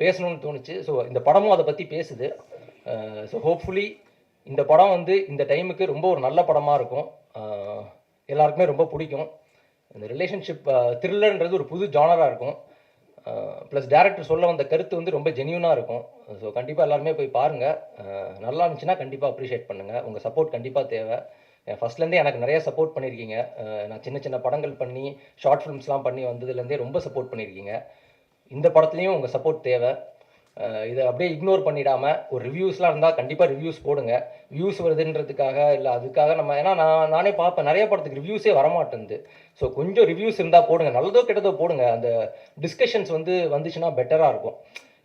பேசணும்னு தோணுச்சு. ஸோ இந்த படமும் அதை பற்றி பேசுது. ஸோ ஹோப்ஃபுல்லி இந்த படம் வந்து இந்த டைமுக்கு ரொம்ப ஒரு நல்ல படமாக இருக்கும், எல்லாருக்குமே ரொம்ப பிடிக்கும். இந்த ரிலேஷன்ஷிப் த்ரில்லர்ன்றது ஒரு புது ஜானராக இருக்கும். ப்ளஸ் டேரக்டர் சொல்ல வந்த கருத்து வந்து ரொம்ப ஜென்யூனாக இருக்கும். ஸோ கண்டிப்பாக எல்லாருமே போய் பாருங்கள். நல்லா இருந்துச்சுன்னா கண்டிப்பாக அப்ரிஷியேட் பண்ணுங்கள். உங்கள் சப்போர்ட் கண்டிப்பாக தேவை. ஃபஸ்ட்லேருந்தே எனக்கு நிறைய சப்போர்ட் பண்ணியிருக்கீங்க. நான் சின்ன சின்ன படங்கள் பண்ணி ஷார்ட் ஃபிலிம்ஸ்லாம் பண்ணி வந்ததுலேருந்தே ரொம்ப சப்போர்ட் பண்ணியிருக்கீங்க. இந்த படத்துலையும் உங்கள் சப்போர்ட் தேவை. இதை அப்படியே இக்னோர் பண்ணிடாமல் ஒரு ரிவ்யூஸ்லாம் இருந்தால் கண்டிப்பாக ரிவ்யூஸ் போடுங்க. வியூஸ் வருதுன்றதுக்காக இல்லை அதுக்காக நம்ம, ஏன்னா நானே பார்ப்பேன் நிறைய படத்துக்கு ரிவ்யூஸே வரமாட்டேங்குது. ஸோ கொஞ்சம் ரிவ்யூஸ் இருந்தால் போடுங்க, நல்லதோ கெட்டதோ போடுங்க. அந்த டிஸ்கஷன்ஸ் வந்துச்சுன்னா பெட்டராக இருக்கும்.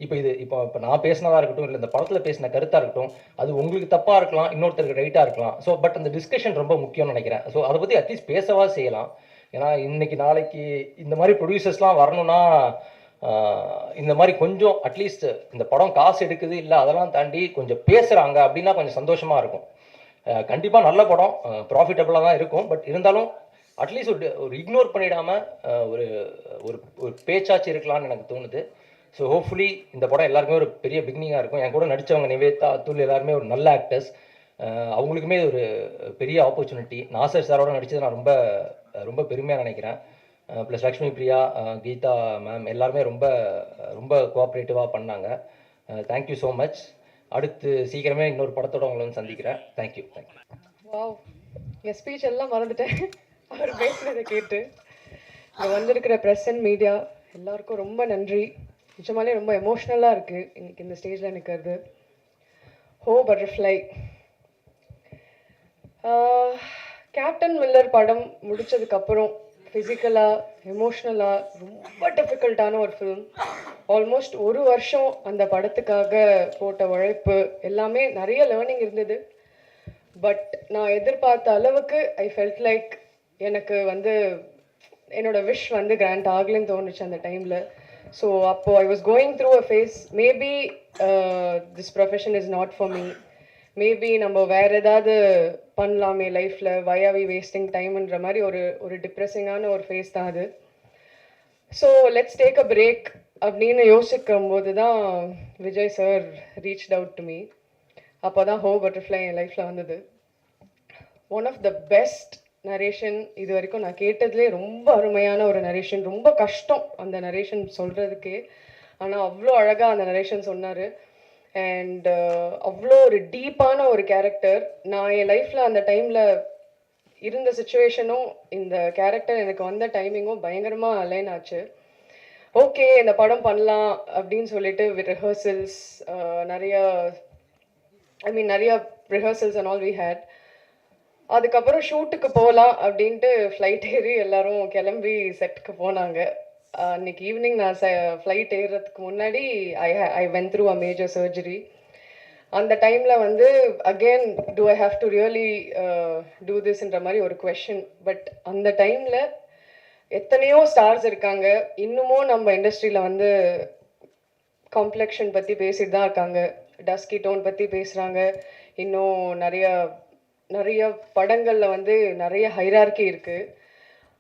இப்போ நான் பேசினதாக இருக்கட்டும், இல்லை இந்த படத்தில் பேசின கருத்தாக இருக்கட்டும், அது உங்களுக்கு தப்பாக இருக்கலாம், இன்னொருத்தருக்கு ரைட்டாக இருக்கலாம். ஸோ பட் அந்த டிஸ்கஷன் ரொம்ப முக்கியம்னு நினைக்கிறேன். ஸோ அதை பற்றி அட்லீஸ்ட் பேசவா செய்யலாம். ஏன்னா இன்னைக்கு நாளைக்கு இந்த மாதிரி ப்ரொடியூசர்ஸ்லாம் வரணும்னா இந்த மாதிரி கொஞ்சம் அட்லீஸ்ட் இந்த படம் காசு எடுக்குது இல்லை அதெல்லாம் தாண்டி கொஞ்சம் பேசுகிறாங்க அப்படின்னா கொஞ்சம் சந்தோஷமாக இருக்கும். கண்டிப்பாக நல்ல படம், ப்ராஃபிட்டபுளாக தான் இருக்கும். பட் இருந்தாலும் அட்லீஸ்ட் ஒரு இக்னோர் பண்ணிடாமல் ஒரு ஒரு ஒரு பேச்சாச்சு இருக்கலாம்னு எனக்கு தோணுது. ஸோ ஹோப்ஃபுல்லி இந்த படம் எல்லாருக்குமே ஒரு பெரிய பிகினிங்காக இருக்கும். என் கூட நடித்தவங்க நிவேதா, அதுல் எல்லாருமே ஒரு நல்ல ஆக்டர்ஸ். அவங்களுக்குமே ஒரு பெரிய ஆப்பர்ச்சுனிட்டி. நாசர் சாரோட நடித்தது நான் ரொம்ப ரொம்ப பெருமையாக நினைக்கிறேன். ப்ளஸ் லக்ஷ்மி பிரியா, கீதா மேம் எல்லாருமே ரொம்ப ரொம்ப கோஆப்ரேட்டிவாக பண்ணாங்க. Thank you so much. அடுத்து சீக்கிரமே இன்னொரு படத்தோட உங்களை வந்து சந்திக்கிறேன். தேங்க்யூ. வாவ், என் ஸ்பீச் எல்லாம் மறந்துட்டேன் அவர் பேசுனதை கேட்டு. இங்கே வந்திருக்கிற ப்ரெஸ் அண்ட் மீடியா எல்லாருக்கும் ரொம்ப நன்றி. நிஜமாலே ரொம்ப எமோஷ்னலாக இருக்குது இன்னைக்கு இந்த ஸ்டேஜில் நிற்கிறது. ஹோ பட்டர்ஃப்ளை, கேப்டன் மில்லர் படம் முடித்ததுக்கப்புறம் ஃபிசிக்கலாக எமோஷ்னலாக ரொம்ப டிஃபிகல்ட்டான ஒரு ஃபிலிம். ஆல்மோஸ்ட் ஒரு வருஷம் அந்த படத்துக்காக போட்ட உழைப்பு எல்லாமே நிறைய லேர்னிங் இருந்தது. பட் நான் எதிர்பார்த்த அளவுக்கு ஐ ஃபெல்ட் லைக் எனக்கு வந்து என்னோட விஷ் வந்து கிராண்ட் ஆகலன்னு தோணுச்சு அந்த டைமில். ஸோ அப்போது I was going through a phase. Maybe this profession is not for me. Maybe நம்ம வேறு ஏதாவது பண்ணலாமே லைஃப்பில், வை ஆர் வி வேஸ்டிங் டைம்ன்ற மாதிரி ஒரு டிப்ரெஸிங்கான ஒரு ஃபேஸ் தான் அது. So let's take a break அப்படின்னு யோசிக்கும் போது தான் Vijay sir reached out to me. அப்போ தான் ஹோ பட்டர்ஃப்ளை என் லைஃப்பில் வந்தது. One of the best narration இது வரைக்கும் நான் கேட்டதுலேயே. ரொம்ப அருமையான ஒரு நரேஷன். ரொம்ப கஷ்டம் அந்த நரேஷன் சொல்கிறதுக்கே, ஆனால் அவ்வளோ அழகாக அந்த நரேஷன் சொன்னார். அண்ட் அவ்வளோ ஒரு டீப்பான ஒரு கேரக்டர். நான் என் லைஃப்பில் அந்த டைமில் இருந்த சுச்சுவேஷனும் இந்த கேரக்டர் எனக்கு வந்த டைமிங்கும் பயங்கரமாக அலைன் ஆச்சு. ஓகே இந்த படம் பண்ணலாம் அப்படின்னு சொல்லிட்டு ரிஹர்சல்ஸ் நிறைய நிறைய rehearsals and all we had. அதுக்கப்புறம் ஷூட்டுக்கு போகலாம் அப்படின்ட்டு ஃப்ளைட் ஏறி எல்லாரும் கிளம்பி செட்டுக்கு போனாங்க. அன்னைக்கு ஈவினிங் நான் ஃப்ளைட் ஏறுறதுக்கு முன்னாடி I went through a major surgery. அந்த டைமில் வந்து again to I have to really do திஸ்ன்ற மாதிரி ஒரு கொஷின். பட் அந்த டைமில் எத்தனையோ ஸ்டார்ஸ் இருக்காங்க, இன்னமும் நம்ம இண்டஸ்ட்ரியில் வந்து காம்ப்ளெக்ஷன் பற்றி பேசிட்டு தான் இருக்காங்க, டஸ்கி டோன் பற்றி பேசுகிறாங்க. இன்னும் நிறைய படங்களில் வந்து நிறைய ஹைரார்கி இருக்குது.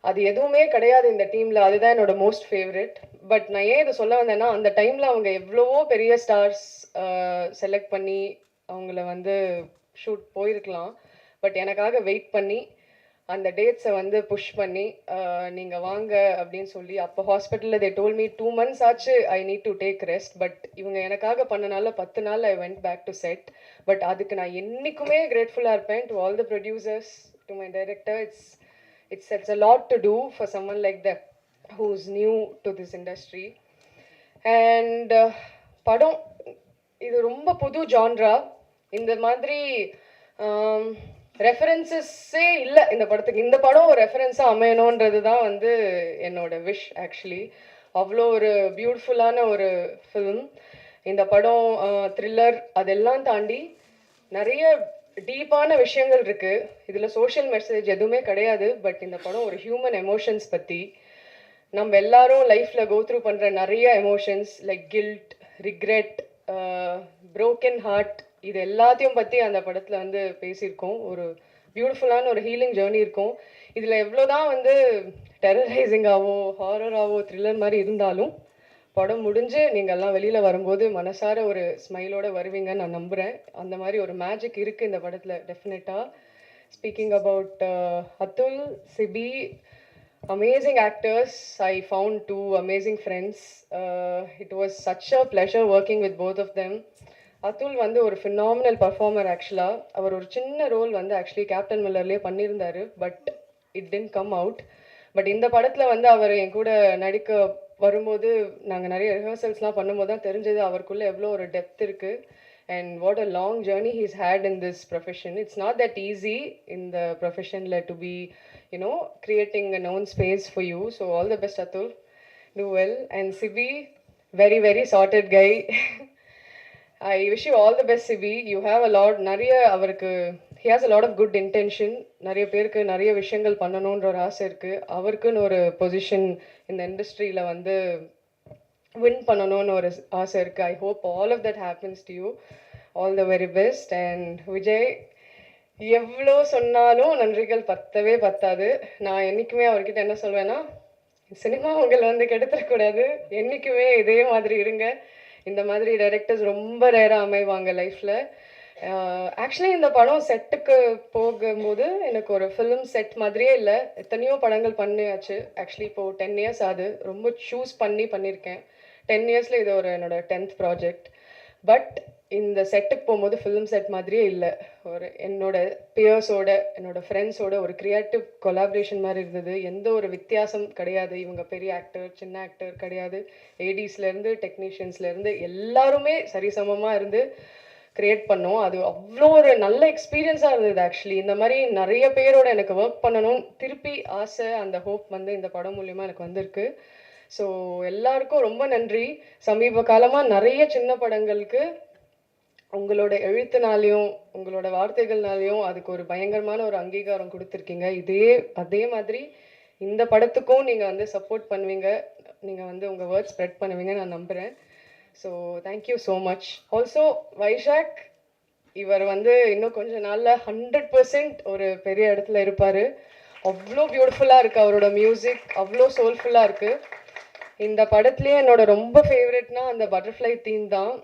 அது எதுவுமே கிடையாது இந்த டீமில். அதுதான் என்னோட மோஸ்ட் ஃபேவரட். பட் நான் ஏன் இதை சொல்ல வந்தேன்னா, அந்த டைமில் அவங்க எவ்வளவோ பெரிய ஸ்டார்ஸ் செலக்ட் பண்ணி அவங்கள வந்து ஷூட் போயிருக்கலாம். பட் எனக்காக வெயிட் பண்ணி அந்த டேட்ஸை வந்து புஷ் பண்ணி நீங்கள் வாங்க அப்படின்னு சொல்லி, அப்போ ஹாஸ்பிட்டலில் தே டோல் மீ 2 months ஆச்சு I need to take rest. But இவங்க எனக்காக பண்ணனால 10 நாள் I went back to set. But அதுக்கு நான் என்றைக்குமே கிரேட்ஃபுல்லாக இருப்பேன். To all the producers, to my director. It's a lot to do for someone like that who's new to this industry. And படம் இது ரொம்ப புது ஜான்ரா. இந்த மாதிரி ரெஃபரன்சஸே இல்லை இந்த படத்துக்கு. இந்த படம் ஒரு ரெஃபரன்ஸாக அமையணுன்றது தான் வந்து என்னோட விஷ் ஆக்சுவலி. அவ்வளோ ஒரு பியூட்டிஃபுல்லான ஒரு ஃபிலிம் இந்த படம். த்ரில்லர் அதெல்லாம் தாண்டி நிறைய டீப்பான விஷயங்கள் இருக்குது இதில். சோஷியல் மெசேஜ் எதுவுமே கிடையாது. பட் இந்த படம் ஒரு ஹியூமன் எமோஷன்ஸ் பற்றி, நம்ம எல்லாரும் லைஃப்பில் கோ த்ரூ பண்ணுற நிறைய emotions like guilt, regret, broken heart, இது எல்லாத்தையும் பற்றி அந்த படத்தில் வந்து பேசியிருக்கோம். ஒரு பியூட்டிஃபுல்லான ஒரு ஹீலிங் ஜேர்னி இருக்கும் இதில். எவ்வளோதான் வந்து டெரரைசிங்காவோ ஹாரராகவோ த்ரில்லர் மாதிரி இருந்தாலும் படம் முடிஞ்சு நீங்கள் எல்லாம் வெளியில் வரும்போது மனசார ஒரு ஸ்மைலோடு வருவீங்கன்னு நான் நம்புகிறேன். அந்த மாதிரி ஒரு மேஜிக் இருக்குது இந்த படத்தில் டெஃபினட்டாக. Speaking about Athul, Sibi, amazing actors. I found 2 amazing friends. It was such a pleasure working with both of them. Atul வந்து ஒரு ஃபினாமினல் பர்ஃபார்மர் ஆக்சுவலாக. அவர் ஒரு சின்ன ரோல் வந்து ஆக்சுவலி கேப்டன் மில்லர்லேயே பண்ணியிருந்தார். But it didn't come out. But இந்த படத்தில் வந்து அவர் என் கூட நடிக்க வரும்போது நாங்கள் நிறைய ரிஹர்சல்ஸ்லாம் பண்ணும்போது தான் தெரிஞ்சது அவருக்குள்ளே எவ்வளோ ஒரு டெப்த் இருக்குது. and what a long journey he's had in this profession. It's not that easy in the profession to be, creating a known space for you. So all the best, Atul. Do well. And Sibi, very, very sorted guy. I wish you all the best, Sibi. You have a lot, நிறைய அவருக்கு he has a lot of good intention. நிறைய பேருக்கு நிறைய விஷயங்கள் பண்ணணுன்ற ஒரு ஆசை இருக்கு. அவருக்குன்னு ஒரு பொசிஷன் இந்த இண்டஸ்ட்ரியில் வந்து வின் பண்ணணும்னு ஒரு ஆசை இருக்கு. I hope all of that happens to you. All the very best. And Vijay, எவ்வளோ சொன்னாலும் நன்றிகள் பத்தவே பத்தாது. நான் என்றைக்குமே அவர்கிட்ட என்ன சொல்வேன்னா, சினிமா உங்களை வந்து கெடுத்துடக்கூடாது, என்றைக்குமே இதே மாதிரி இருங்க. இந்த மாதிரி டைரக்டர்ஸ் ரொம்ப ரேராக அமைவாங்க லைஃப்பில். ஆக்சுவலி இந்த படம் செட்டுக்கு போகும்போது எனக்கு ஒரு ஃபிலிம் செட் மாதிரியே இல்லை. எத்தனையோ படங்கள் பண்ணியாச்சு. ஆக்சுவலி இப்போது 10 இயர்ஸ் ஆகுது. ரொம்ப சூஸ் பண்ணியிருக்கேன். 10 இயர்ஸில் இது ஒரு என்னோட 10th ப்ராஜெக்ட். பட் இந்த செட்டுக்கு போகும்போது ஃபிலிம் செட் மாதிரியே இல்லை. ஒரு என்னோட பியர்ஸோட, என்னோட ஃப்ரெண்ட்ஸோட ஒரு க்ரியேட்டிவ் கொலாபரேஷன் மாதிரி இருந்தது. எந்த ஒரு வித்தியாசம் கிடையாது. இவங்க பெரிய ஆக்டர், சின்ன ஆக்டர் கிடையாது. ஏடிஸ்லேருந்து டெக்னீஷியன்ஸ்லேருந்து எல்லாருமே சரிசமமாக இருந்து க்ரியேட் பண்ணோம். அது அவ்வளோ ஒரு நல்ல எக்ஸ்பீரியன்ஸாக இருந்தது. ஆக்சுவலி இந்த மாதிரி நிறைய பேரோட எனக்கு ஒர்க் பண்ணணும் திருப்பி ஆசை, அந்த ஹோப் வந்து இந்த படம் மூலிமா எனக்கு வந்திருக்கு. ஸோ எல்லாருக்கும் ரொம்ப நன்றி. சமீப காலமாக நிறைய சின்ன படங்களுக்கு உங்களோட எழுத்துனாலையும் உங்களோட வார்த்தைகள்னாலையும் அதுக்கு ஒரு பயங்கரமான ஒரு அங்கீகாரம் கொடுத்துருக்கீங்க. அதே மாதிரி இந்த படத்துக்கும் நீங்கள் வந்து சப்போர்ட் பண்ணுவீங்க, நீங்கள் வந்து உங்கள் வேர்ட்ஸ் ஸ்ப்ரெட் பண்ணுவீங்க நான் நம்புகிறேன். So thank you so much. Also Vizag, இவர் வந்து இன்னும் கொஞ்ச நாளில் 100% ஒரு பெரிய இடத்துல இருப்பார். அவ்வளோ பியூட்டிஃபுல்லாக இருக்குது அவரோட மியூசிக், அவ்வளோ சோல்ஃபுல்லாக இருக்குது. இந்த படத்துலேயே என்னோட ரொம்ப ஃபேவரெட்னா அந்த பட்டர்ஃப்ளை தீம் தான்.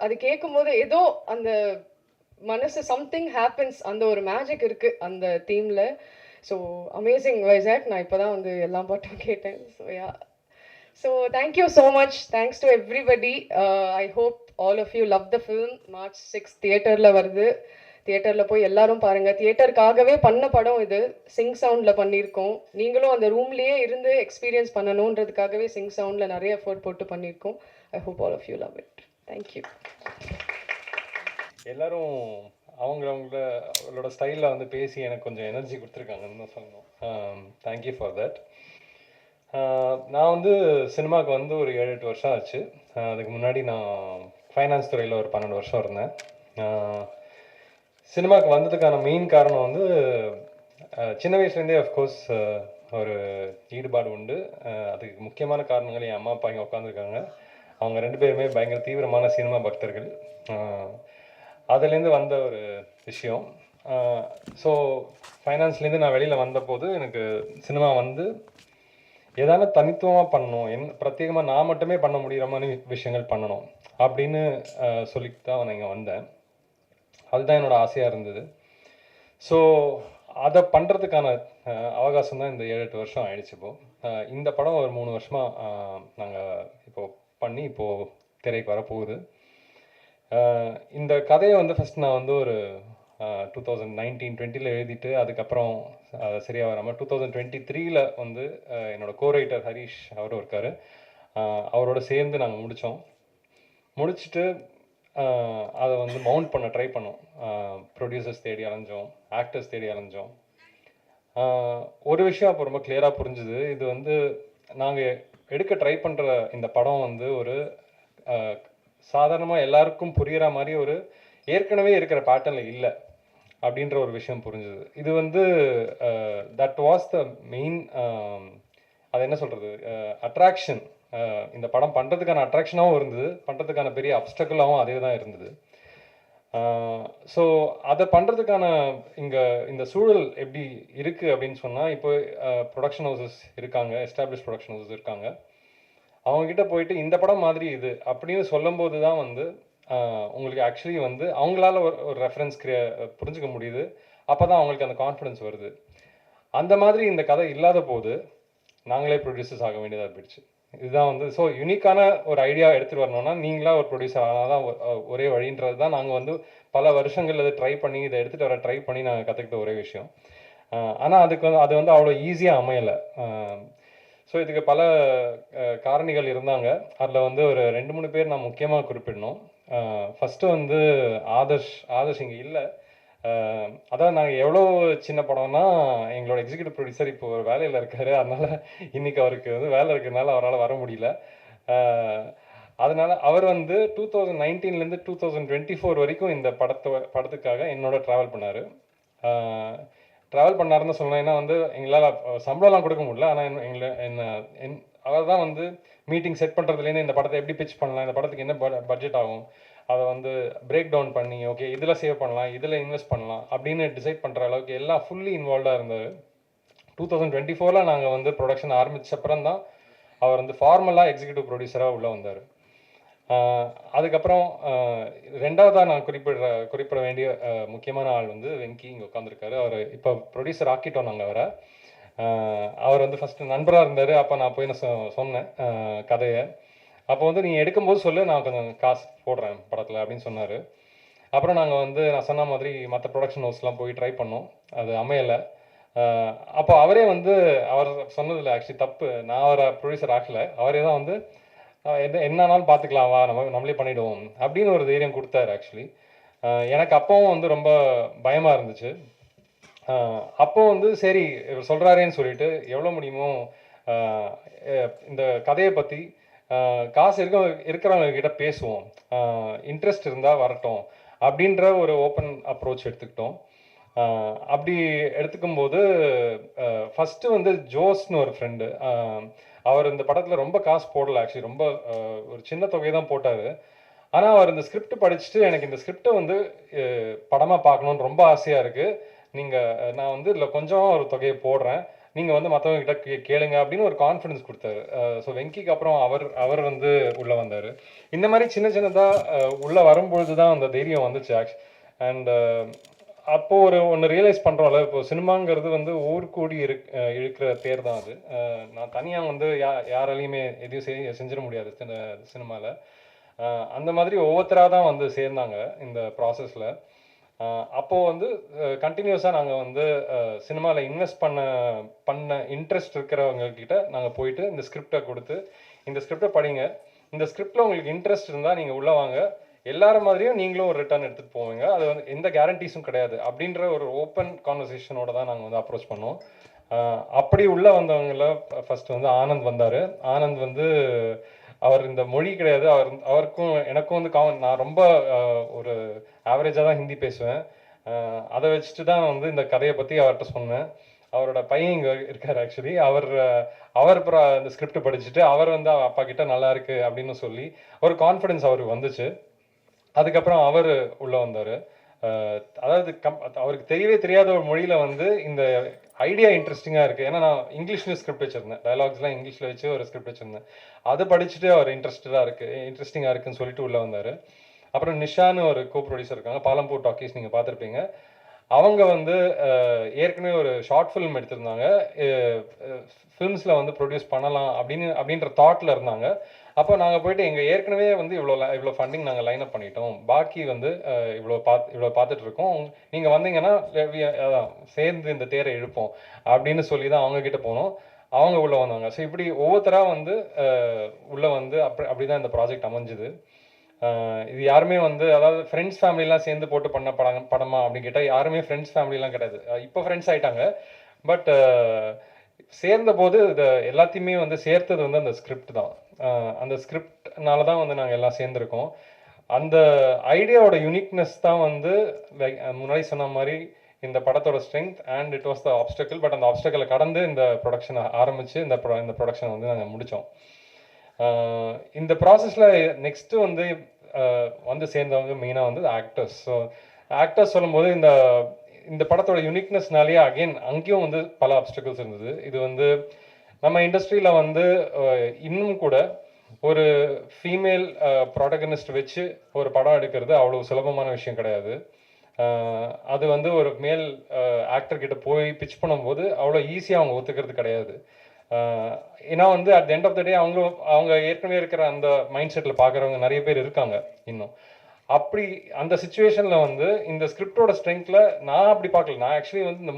அது கேட்கும்போது ஏதோ அந்த மனசு சம்திங் ஹேப்பன்ஸ், அந்த ஒரு மேஜிக் இருக்குது அந்த தீமில். So amazing Vaisakh. நான் இப்போ தான் வந்து எல்லா பாட்டும் கேட்டேன். So yeah, so thank you so much. Thanks to everybody. I hope all of you love the film. March 6 தியேட்டரில் வருது. தியேட்டரில் போய் எல்லாரும் பாருங்கள். தியேட்டருக்காகவே பண்ண படம் இது. சிங் சவுண்டில் பண்ணியிருக்கோம். நீங்களும் அந்த ரூம்லேயே இருந்து எக்ஸ்பீரியன்ஸ் பண்ணணுன்றதுக்காகவே சிங் சவுண்டில் நிறைய எஃபோர்ட் போட்டு பண்ணியிருக்கோம். I hope all of you love it. Thank you. எல்லாரும் அவங்களோட ஸ்டைலில் வந்து பேசி எனக்கு கொஞ்சம் எனர்ஜி கொடுத்துருக்காங்கன்னு தான் சொல்லணும். Thank you for that. நான் வந்து சினிமாவுக்கு வந்து ஒரு 7-8 வருஷம் ஆச்சு. அதுக்கு முன்னாடி நான் ஃபைனான்ஸ் துறையில் ஒரு 12 வருஷம் இருந்தேன். சினிமாவுக்கு வந்ததுக்கான மெயின் காரணம் வந்து சின்ன வயசுலேருந்தே அஃப்கோர்ஸ் ஒரு ஈடுபாடு உண்டு. அதுக்கு முக்கியமான காரணங்கள் என் அம்மா அப்பா இங்கே உட்காந்துருக்காங்க. அவங்க 2 பேருமே பயங்கர தீவிரமான சினிமா பக்தர்கள். அதுலேருந்து வந்த ஒரு விஷயம். ஸோ ஃபைனான்ஸ்லேருந்து நான் வெளியில் வந்தபோது எனக்கு சினிமா வந்து ஏதாவது தனித்துவமாக பண்ணணும், பிரத்யேகமாக நான் மட்டுமே பண்ண முடிகிற மாதிரி விஷயங்கள் பண்ணணும் அப்படின்னு சொல்லிட்டு தான் நான் இங்கே வந்தேன். அதுதான் என்னோடய ஆசையாக இருந்தது. ஸோ அதை பண்ணுறதுக்கான அவகாசம் தான் இந்த 7-8 வருஷம் ஆயிடுச்சு. இப்போது இந்த படம் ஒரு 3 வருஷமாக நாங்கள் இப்போது பண்ணி இப்போது திரைக்கு வரப்போகுது. இந்த கதையை வந்து ஃபஸ்ட் நான் வந்து ஒரு 2019-20 எழுதிட்டு அதுக்கப்புறம் சரியாக வராமல் 2023 வந்து என்னோடய கோரைட்டர் ஹரீஷ் அவரும் இருக்கார். அவரோட சேர்ந்து நாங்கள் முடிச்சுட்டு அதை வந்து மவுண்ட் பண்ண ட்ரை பண்ணோம். ப்ரொடியூசர்ஸ் தேடி அலைஞ்சோம், ஆக்டர்ஸ் தேடி அலைஞ்சோம். ஒரு விஷயம் அப்போ ரொம்ப கிளியராக புரிஞ்சுது. இது வந்து நாங்கள் எடுக்க ட்ரை பண்ணுற இந்த படம் வந்து ஒரு சாதாரணமாக எல்லாருக்கும் புரிகிற மாதிரி ஒரு ஏற்கனவே இருக்கிற பேட்டர்னில் இல்லை அப்படின்ற ஒரு விஷயம் புரிஞ்சுது. இது வந்து தட் வாஸ் த மெயின், அது என்ன சொல்கிறது, அட்ராக்ஷன். இந்த படம் பண்ணுறதுக்கான அட்ராக்ஷனாகவும் இருந்தது, பண்ணுறதுக்கான பெரிய அப்டக்கலாகவும் அதே தான் இருந்தது. ஸோ அதை பண்ணுறதுக்கான இந்த சூழல் எப்படி இருக்குது அப்படின்னு சொன்னால், இப்போ ப்ரொடக்ஷன் ஹவுசஸ் இருக்காங்க, எஸ்டாப்ளிஷ் ப்ரொடக்ஷன் ஹவுசஸ் இருக்காங்க. அவங்கக்கிட்ட போயிட்டு இந்த படம் மாதிரி இது அப்படின்னு சொல்லும்போது தான் வந்து உங்களுக்கு ஆக்சுவலி வந்து அவங்களால ஒரு ரெஃபரன்ஸ் புரிஞ்சுக்க முடியுது. அப்போ தான் அவங்களுக்கு அந்த கான்ஃபிடன்ஸ் வருது. அந்த மாதிரி இந்த கதை இல்லாத போது நாங்களே ப்ரொடியூசர்ஸ் ஆக வேண்டியதாக போயிடுச்சு. இதுதான் வந்து ஸோ யூனிக்கான ஒரு ஐடியா எடுத்துகிட்டு வரணும்னா நீங்களாக ஒரு ப்ரொடியூசர் ஆனால் தான் ஒரே வழின்றது தான் நாங்கள் வந்து பல வருஷங்கள் இதை ட்ரை பண்ணி இதை எடுத்துகிட்டு வர ட்ரை பண்ணி நாங்கள் கற்றுக்கிட்ட ஒரே விஷயம். ஆனால் அது வந்து அவ்வளோ ஈஸியாக அமையலை. ஸோ இதுக்கு பல காரணிகள் இருந்தாங்க. அதில் வந்து ஒரு 2-3 பேர் நான் முக்கியமாக குறிப்பிடணும். ஃபஸ்ட்டு வந்து ஆதர்ஷ் இங்கே இல்லை. அதான் நாங்கள் எவ்வளோ சின்ன படம்னா எங்களோட எக்ஸிக்யூட்டிவ் ப்ரொடியூசர் இப்போ ஒரு வேலையில் இருக்கார். அதனால் இன்றைக்கி அவருக்கு வந்து வேலை இருக்கிறதுனால அவரால் வர முடியல. அதனால அவர் வந்து 2019லேருந்து 2024 வரைக்கும் இந்த படத்துக்காக என்னோட ட்ராவல் பண்ணார். ட்ராவல் பண்ணாருன்னு சொன்னேன். ஏன்னா வந்து எங்களால் சம்பளம்லாம் கொடுக்க முடியல. ஆனால் அவர் தான் வந்து மீட்டிங் செட் பண்ணுறதுலேருந்து இந்த படத்தை எப்படி பிச் பண்ணலாம், இந்த படத்துக்கு என்ன பட்ஜெட் ஆகும், அதை வந்து பிரேக் டவுன் பண்ணி ஓகே இதில் சேவ் பண்ணலாம், இதில் இன்வெஸ்ட் பண்ணலாம் அப்படின்னு டிசைட் பண்ணுற அளவுக்கு எல்லாம் ஃபுல்லி இன்வால்வ்டாக இருந்தார். 2024 நாங்கள் வந்து ப்ரொடக்ஷன் ஆரம்பித்த அப்புறம் தான் அவர் வந்து ஃபார்மலாக எக்ஸிக்யூட்டிவ் ப்ரொடியூசராக உள்ளே வந்தார். அதுக்கப்புறம் ரெண்டாவதாக நான் குறிப்பிட வேண்டிய முக்கியமான ஆள் வந்து வெங்கி இங்கே உட்காந்துருக்காரு. அவர் இப்போ ப்ரொடியூசர் ஆக்கிட்டோம் நாங்கள் அவரை. அவர் வந்து ஃபஸ்ட்டு நண்பராக இருந்தார். அப்போ நான் போய் சொன்னேன் கதையை. அப்போ வந்து நீங்கள் எடுக்கும்போது சொல்லு, நான் கொஞ்சம் காசு போடுறேன் படத்தில் அப்படின்னு சொன்னார். அப்புறம் நாங்கள் வந்து நான் சொன்ன மாதிரி மற்ற ப்ரொடக்ஷன் ஹவுஸ்லாம் போய் ட்ரை பண்ணோம், அது அமையலை. அப்போ அவரே வந்து அவர் சொன்னதில் ஆக்சுவலி தப்பு, நான் அவரை ப்ரொடியூசர் ஆக்கலை, அவரே தான் வந்து என்னன்னாலும் பார்த்துக்கலாம் வா நம்மளே பண்ணிவிடுவோம் அப்படின்னு ஒரு தைரியம் கொடுத்தாரு. ஆக்சுவலி எனக்கு அப்போவும் வந்து ரொம்ப பயமாக இருந்துச்சு. அப்போ வந்து சரி இவர் சொல்கிறாரேன்னு சொல்லிட்டு எவ்வளோ முடியுமோ இந்த கதையை பற்றி காசு இருக்கிறவங்க கிட்ட பேசுவோம், இன்ட்ரெஸ்ட் இருந்தால் வரட்டும் அப்படின்ற ஒரு ஓப்பன் அப்ரோச் எடுத்துக்கிட்டோம். அப்படி எடுத்துக்கும்போது ஃபஸ்ட்டு வந்து ஜோஸ்னு ஒரு ஃப்ரெண்டு, அவர் இந்த படத்தில் ரொம்ப காசு போடலை. ஆக்சுவலி ரொம்ப ஒரு சின்ன தொகை தான் போட்டார். ஆனால் அவர் இந்த ஸ்கிரிப்ட் படிச்சுட்டு எனக்கு இந்த ஸ்கிரிப்டை வந்து படமாக பார்க்கணுன்னு ரொம்ப ஆசையாக இருக்குது, நான் வந்து இதில் கொஞ்சம் ஒரு தொகையை போடுறேன், நீங்கள் வந்து மற்றவங்க கிட்ட கேளுங்க அப்படின்னு ஒரு கான்ஃபிடன்ஸ் கொடுத்தாரு. ஸோ வெங்கிக்கு அப்புறம் அவர் வந்து உள்ளே வந்தார். இந்த மாதிரி சின்னதாக உள்ளே வரும்பொழுது தான் அந்த தைரியம் வந்துச்சு. அண்ட் அப்போது ஒன்று ரியலைஸ் பண்ணுறோம்ல, இப்போ சினிமாங்கிறது வந்து ஊர் கூடி இழுக்கிற தேர் தான் அது. நான் தனியாக வந்து யாராலையுமே எதையும் செஞ்சிட முடியாது சினிமாவில். அந்த மாதிரி ஒவ்வொருத்தராக தான் வந்து சேர்ந்தாங்க இந்த ப்ராசஸில். அப்போது வந்து கண்டினியூஸாக நாங்கள் வந்து சினிமாவில் இன்வெஸ்ட் பண்ண இன்ட்ரெஸ்ட் இருக்கிறவங்கக்கிட்ட நாங்கள் போயிட்டு இந்த ஸ்கிரிப்டை கொடுத்து, இந்த ஸ்கிரிப்டை படிங்க, இந்த ஸ்கிரிப்டில் உங்களுக்கு இன்ட்ரெஸ்ட் இருந்தால் நீங்கள் உள்ளே வாங்க, எல்லாரும் மாதிரியும் நீங்களும் ஒரு ரிட்டர்ன் எடுத்துகிட்டு போவீங்க, அது வந்து எந்த கேரண்டிஸும் கிடையாது அப்படின்ற ஒரு ஓப்பன் கான்வர்சேஷனோட தான் நாங்கள் வந்து அப்ரோச் பண்ணோம். அப்படி உள்ளே வந்தவங்கள ஃபஸ்ட்டு வந்து ஆனந்த் வந்தார். ஆனந்த் வந்து அவர் இந்த மொழி கிடையாது, அவருக்கும் எனக்கும் வந்து நான் ரொம்ப ஒரு ஆவரேஜாக தான் ஹிந்தி பேசுவேன். அதை வச்சுட்டு தான் வந்து இந்த கதையை பற்றி அவர்கிட்ட சொன்னேன். அவரோட பையன் இங்கே இருக்கார். ஆக்சுவலி அவர் அப்புறம் இந்த ஸ்கிரிப்ட் படிச்சுட்டு அவர் வந்து அப்பா கிட்ட நல்லா இருக்கு அப்படின்னு சொல்லி ஒரு கான்ஃபிடென்ஸ் அவருக்கு வந்துச்சு. அதுக்கப்புறம் அவர் உள்ளே வந்தார். அதாவது அவருக்கு தெரியவே தெரியாத ஒரு மொழியில் வந்து இந்த ஐடியா இன்ட்ரெஸ்டிங்காக இருக்குது. ஏன்னா நான் இங்கிலீஷ்லேயும் ஸ்கிரிப்ட் வச்சுருந்தேன், டயலாக்ஸ்லாம் இங்கிலீஷில் வச்சு ஒரு ஸ்கிரிப்ட் வச்சுருந்தேன். அதை படிச்சுட்டு அவர் இன்ட்ரெஸ்டிங்காக இருக்குன்னு சொல்லிட்டு உள்ளே வந்தார். அப்புறம் நிஷான்னு ஒரு கோ ப்ரொடியூசர் இருக்காங்க, பாலம்பூர் டாக்கீஸ், நீங்கள் பார்த்துருப்பீங்க. அவங்க வந்து ஏற்கனவே ஒரு ஷார்ட் ஃபிலிம் எடுத்திருந்தாங்க, ஃபிலிம்ஸில் வந்து ப்ரொடியூஸ் பண்ணலாம் அப்படின்ற தாட்டில் இருந்தாங்க. அப்போ நாங்கள் போயிட்டு எங்கள் ஏற்கனவே வந்து இவ்வளோ ஃபண்டிங் நாங்கள் லைன் அப் பண்ணிட்டோம், பாக்கி வந்து இவ்வளோ பார்த்துட்டு இருக்கோம், நீங்கள் வந்தீங்கன்னா சேர்ந்து இந்த தேரை இழுப்போம் அப்படின்னு சொல்லி தான் அவங்கக்கிட்ட போனோம். அவங்க உள்ளே வந்தாங்க. ஸோ இப்படி ஒவ்வொருத்தராக வந்து உள்ளே வந்து அப்படி தான் இந்த ப்ராஜெக்ட் அமைஞ்சுது. இது யாருமே வந்து அதாவது ஃப்ரெண்ட்ஸ் ஃபேமிலிலாம் சேர்ந்து போட்டு பண்ண படமா அப்படின்னு கேட்டால் யாருமே ஃப்ரெண்ட்ஸ் ஃபேமிலிலாம் கிடையாது. இப்போ ஃப்ரெண்ட்ஸ் ஆகிட்டாங்க. பட் சேர்ந்த போது இதை எல்லாத்தையுமே வந்து சேர்த்தது வந்து அந்த ஸ்கிரிப்ட் தான். அந்த ஸ்கிரிப்ட்னால தான் வந்து நாங்கள் எல்லாம் சேர்ந்துருக்கோம். அந்த ஐடியாவோட யூனிக்னஸ் தான் வந்து லைக் முன்னாடி சொன்ன மாதிரி இந்த படத்தோட strength and it was the obstacle. But அந்த ஆப்ஸ்டக்கிளை கடந்து இந்த ப்ரொடக்ஷனை ஆரம்பித்து இந்த ப்ரொடக்ஷனை வந்து நாங்கள் முடித்தோம். இந்த ப்ராசஸில் நெக்ஸ்ட்டு வந்து சேர்ந்தவங்க மெயினாக வந்து ஆக்டர்ஸ். ஸோ ஆக்டர்ஸ் சொல்லும்போது இந்த படத்தோட யூனிக்னஸ்னாலேயே அங்கேயும் வந்து பல ஆப்ஸ்டக்கிள்ஸ் இருந்தது. இது வந்து நம்ம இண்டஸ்ட்ரியில் வந்து இன்னும் கூட ஒரு ஃபீமேல் ப்ராட்டகனிஸ்ட் வச்சு ஒரு படம் எடுக்கிறது அவ்வளோ சுலபமான விஷயம் கிடையாது. அது வந்து ஒரு மேல் ஆக்டர்கிட்ட போய் பிச் பண்ணும்போது அவ்வளோ ஈஸியாக அவங்க ஒத்துக்கிறது கிடையாது. ஏன்னா வந்து at the end of the day அவங்க ஏற்கனவே இருக்கிற அந்த மைண்ட் செட்டில் பார்க்குறவங்க நிறைய பேர் இருக்காங்க இன்னும். அப்படி அந்த சுச்சுவேஷனில் வந்து இந்த ஸ்கிரிப்டோட ஸ்ட்ரென்த்தில் நான் அப்படி பார்க்கல. நான் ஆக்சுவலி வந்து இந்த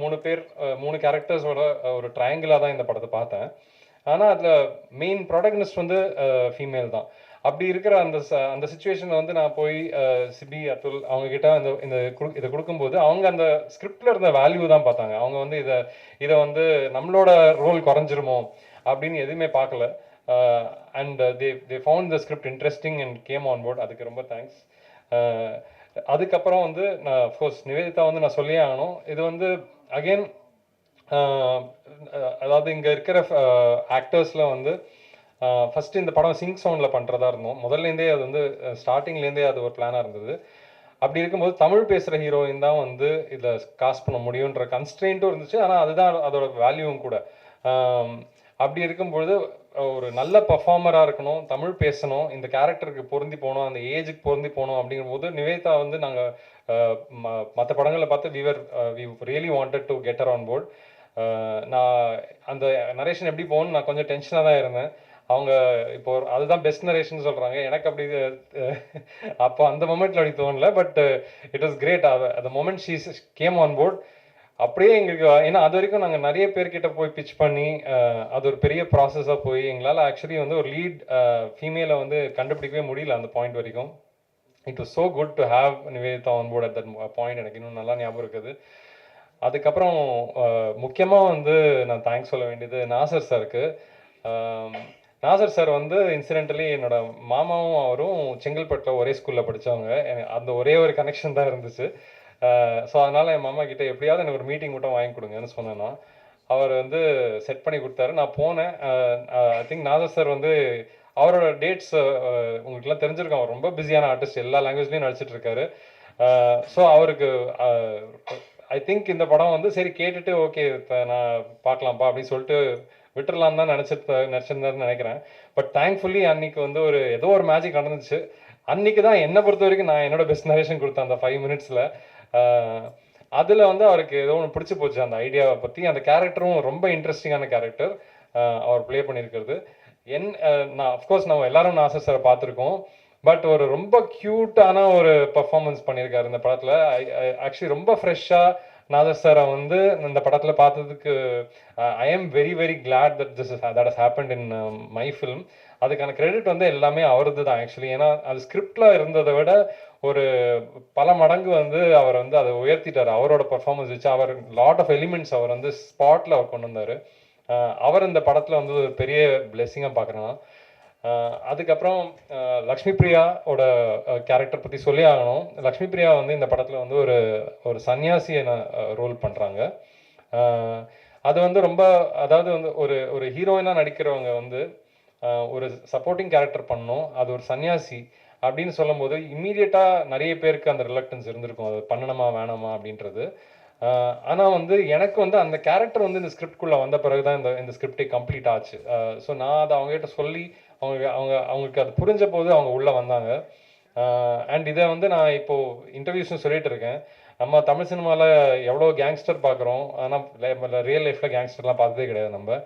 3 கேரக்டர்ஸோட ஒரு ட்ரையாங்கிளாக தான் இந்த படத்தை பார்த்தேன். ஆனால் அதில் மெயின் ப்ராடக்னிஸ்ட் வந்து ஃபீமேல் தான். அப்படி இருக்கிற அந்த சுச்சுவேஷனில் வந்து நான் போய் சிபி அத்துல் அவங்கக்கிட்ட இதை கொடுக்கும்போது அவங்க அந்த ஸ்கிரிப்டில் இருந்த வேல்யூ தான் பார்த்தாங்க. அவங்க வந்து இதை வந்து நம்மளோட ரோல் குறைஞ்சிருமோ அப்படின்னு எதுவுமே பார்க்கல. And they found the script interesting and came on board. அதுக்கு ரொம்ப தேங்க்ஸ். அதுக்கப்புறம் வந்து நான் அஃப்கோர்ஸ் நிவேதிதா வந்து நான் சொல்லியே ஆகணும். இது வந்து அகெயின் அதாவது இங்கே இருக்கிற ஆக்டர்ஸில் வந்து ஃபஸ்ட்டு இந்த படம் சிங்க் சவுண்டில் பண்ணுறதா இருந்தோம். முதல்லேருந்தே அது வந்து ஸ்டார்டிங்லேருந்தே அது ஒரு பிளானாக இருந்தது. அப்படி இருக்கும்போது தமிழ் பேசுகிற ஹீரோயின் தான் வந்து இதில் காஸ்ட் பண்ண முடியுன்ற கன்ஸ்ட்ரெயின்ட்டும் இருந்துச்சு. ஆனால் அதுதான் அதோட வேல்யூவும் கூட. அப்படி இருக்கும்பொழுது ஒரு நல்ல பர்ஃபார்மராக இருக்கணும், தமிழ் பேசணும், இந்த கேரக்டருக்கு பொருந்தி போகணும், அந்த ஏஜுக்கு பொருந்தி போகணும். அப்படிங்கும்போது நிவேதா வந்து நாங்கள் மற்ற படங்களை பார்த்து we really wanted to get her on board. நான் அந்த நரேஷன் எப்படி போகணும்னு நான் கொஞ்சம் டென்ஷனாக தான் இருந்தேன். அவங்க இப்போ அதுதான் பெஸ்ட் நரேஷன் சொல்கிறாங்க. எனக்கு அப்படி அப்போ அந்த மொமெண்ட்டில் அப்படி தோணல. But it was great. அந்த moment she came on board. அப்படியே எங்களுக்கு, ஏன்னா அது வரைக்கும் நாங்கள் நிறைய பேர்கிட்ட போய் பிச் பண்ணி அது ஒரு பெரிய ப்ராசஸாக போய் எங்களால் ஆக்சுவலி வந்து ஒரு லீட் ஃபீமேலை வந்து கண்டுபிடிக்கவே முடியல அந்த பாயிண்ட் வரைக்கும். It was so good to have Nivedhitha on board at that point. எனக்கு இன்னும் நல்லா ஞாபகம் இருக்குது. அதுக்கப்புறம் முக்கியமாக வந்து நான் தேங்க்ஸ் சொல்ல வேண்டியது நாசர் சாருக்கு. நாசர் சார் வந்து இன்சிடென்டலி என்னோட மாமாவும் அவரும் செங்கல்பட்டில் ஒரே ஸ்கூலில் படித்தவங்க. அந்த ஒரே ஒரு கனெக்ஷன் தான் இருந்துச்சு. ஸோ அதனால் என் மாமா கிட்டே எப்படியாவது எனக்கு ஒரு மீட்டிங் மட்டும் வாங்கி கொடுங்கன்னு சொன்னேன்னா அவர் வந்து செட் பண்ணி கொடுத்தாரு. நான் போனேன். ஐ திங்க் நாசர் சார் வந்து அவரோட டேட்ஸ் உங்களுக்குலாம் தெரிஞ்சிருக்கோம். அவர் ரொம்ப பிஸியான ஆர்டிஸ்ட், எல்லா லாங்குவேஜ்லேயும் நடிச்சிட்டு இருக்காரு. ஸோ அவருக்கு ஐ திங்க் இந்த படம் வந்து சரி கேட்டுட்டு ஓகே நான் பார்க்கலாம்ப்பா அப்படின்னு சொல்லிட்டு விட்டுறலாம் தான் நினச்சிருந்தாருன்னு நினைக்கிறேன். பட் தேங்க்ஃபுல்லி அன்னைக்கு வந்து ஏதோ ஒரு மேஜிக் நடந்துச்சு. அன்னைக்கு தான் என்னை பொறுத்த வரைக்கும் நான் என்னோட பெஸ்ட் நரேஷன் கொடுத்தேன் அந்த 5 மினிட்ஸில். அதில் வந்து அவருக்கு ஏதோ ஒன்று பிடிச்சி போச்சு அந்த ஐடியாவை பற்றி. அந்த கேரக்டரும் ரொம்ப இன்ட்ரெஸ்டிங்கான கேரக்டர் அவர் ப்ளே பண்ணியிருக்கிறது. நான் அஃப்கோர்ஸ் நம்ம எல்லாரும் நாசர் சாரை பார்த்துருக்கோம். பட் ஒரு ரொம்ப க்யூட்டான ஒரு பர்ஃபார்மன்ஸ் பண்ணியிருக்காரு இந்த படத்தில். ஆக்சுவலி ரொம்ப ஃப்ரெஷ்ஷாக நாசர் சாரை வந்து இந்த படத்தில் பார்த்ததுக்கு I am very very glad that has happened in my film. அதுக்கான கிரெடிட் வந்து எல்லாமே அவரது தான் ஆக்சுவலி. ஏன்னா அது ஸ்கிரிப்டில் இருந்ததை விட ஒரு பல மடங்கு வந்து அவர் வந்து அதை உயர்த்திட்டார். அவரோட பர்ஃபார்மன்ஸ் வச்சு அவர் லாட் ஆஃப் எலிமெண்ட்ஸ் அவர் வந்து ஸ்பாட்டில் அவர் கொண்டு வந்தார். அவர் இந்த படத்தில் வந்து ஒரு பெரிய பிளெஸ்ஸிங்காக பார்க்குறேன். அதுக்கப்புறம் லக்ஷ்மி பிரியாவோட கேரக்டர் பற்றி சொல்லி ஆகணும். லக்ஷ்மி பிரியா வந்து இந்த படத்தில் வந்து ஒரு சன்னியாசியை ரோல் பண்ணுறாங்க. அது வந்து ரொம்ப, அதாவது வந்து ஒரு ஹீரோயினாக நடிக்கிறவங்க வந்து ஒரு சப்போர்ட்டிங் கேரக்டர் பண்ணணும், அது ஒரு சன்னியாசி அப்படின்னு சொல்லும் போது இம்மீடியட்டாக நிறைய பேருக்கு அந்த ரிலக்டன்ஸ் இருந்திருக்கும், அது பண்ணணுமா வேணாமா அப்படின்றது. ஆனால் வந்து எனக்கு வந்து அந்த கேரக்டர் வந்து இந்த ஸ்கிரிப்ட்குள்ளே வந்த பிறகு தான் இந்த ஸ்கிரிப்டே கம்ப்ளீட் ஆச்சு. ஸோ நான் அதை அவங்ககிட்ட சொல்லி அவங்களுக்கு அது புரிஞ்ச போது அவங்க உள்ளே வந்தாங்க. அண்ட் இதை வந்து நான் இப்போது இன்டர்வியூஸும் சொல்லிட்டு இருக்கேன். நம்ம தமிழ் சினிமாவில் எவ்வளோ கேங்ஸ்டர் பார்க்குறோம், ஆனால் ரியல் லைஃப்பில் கேங்ஸ்டர்லாம் பார்த்ததே கிடையாது நம்ம.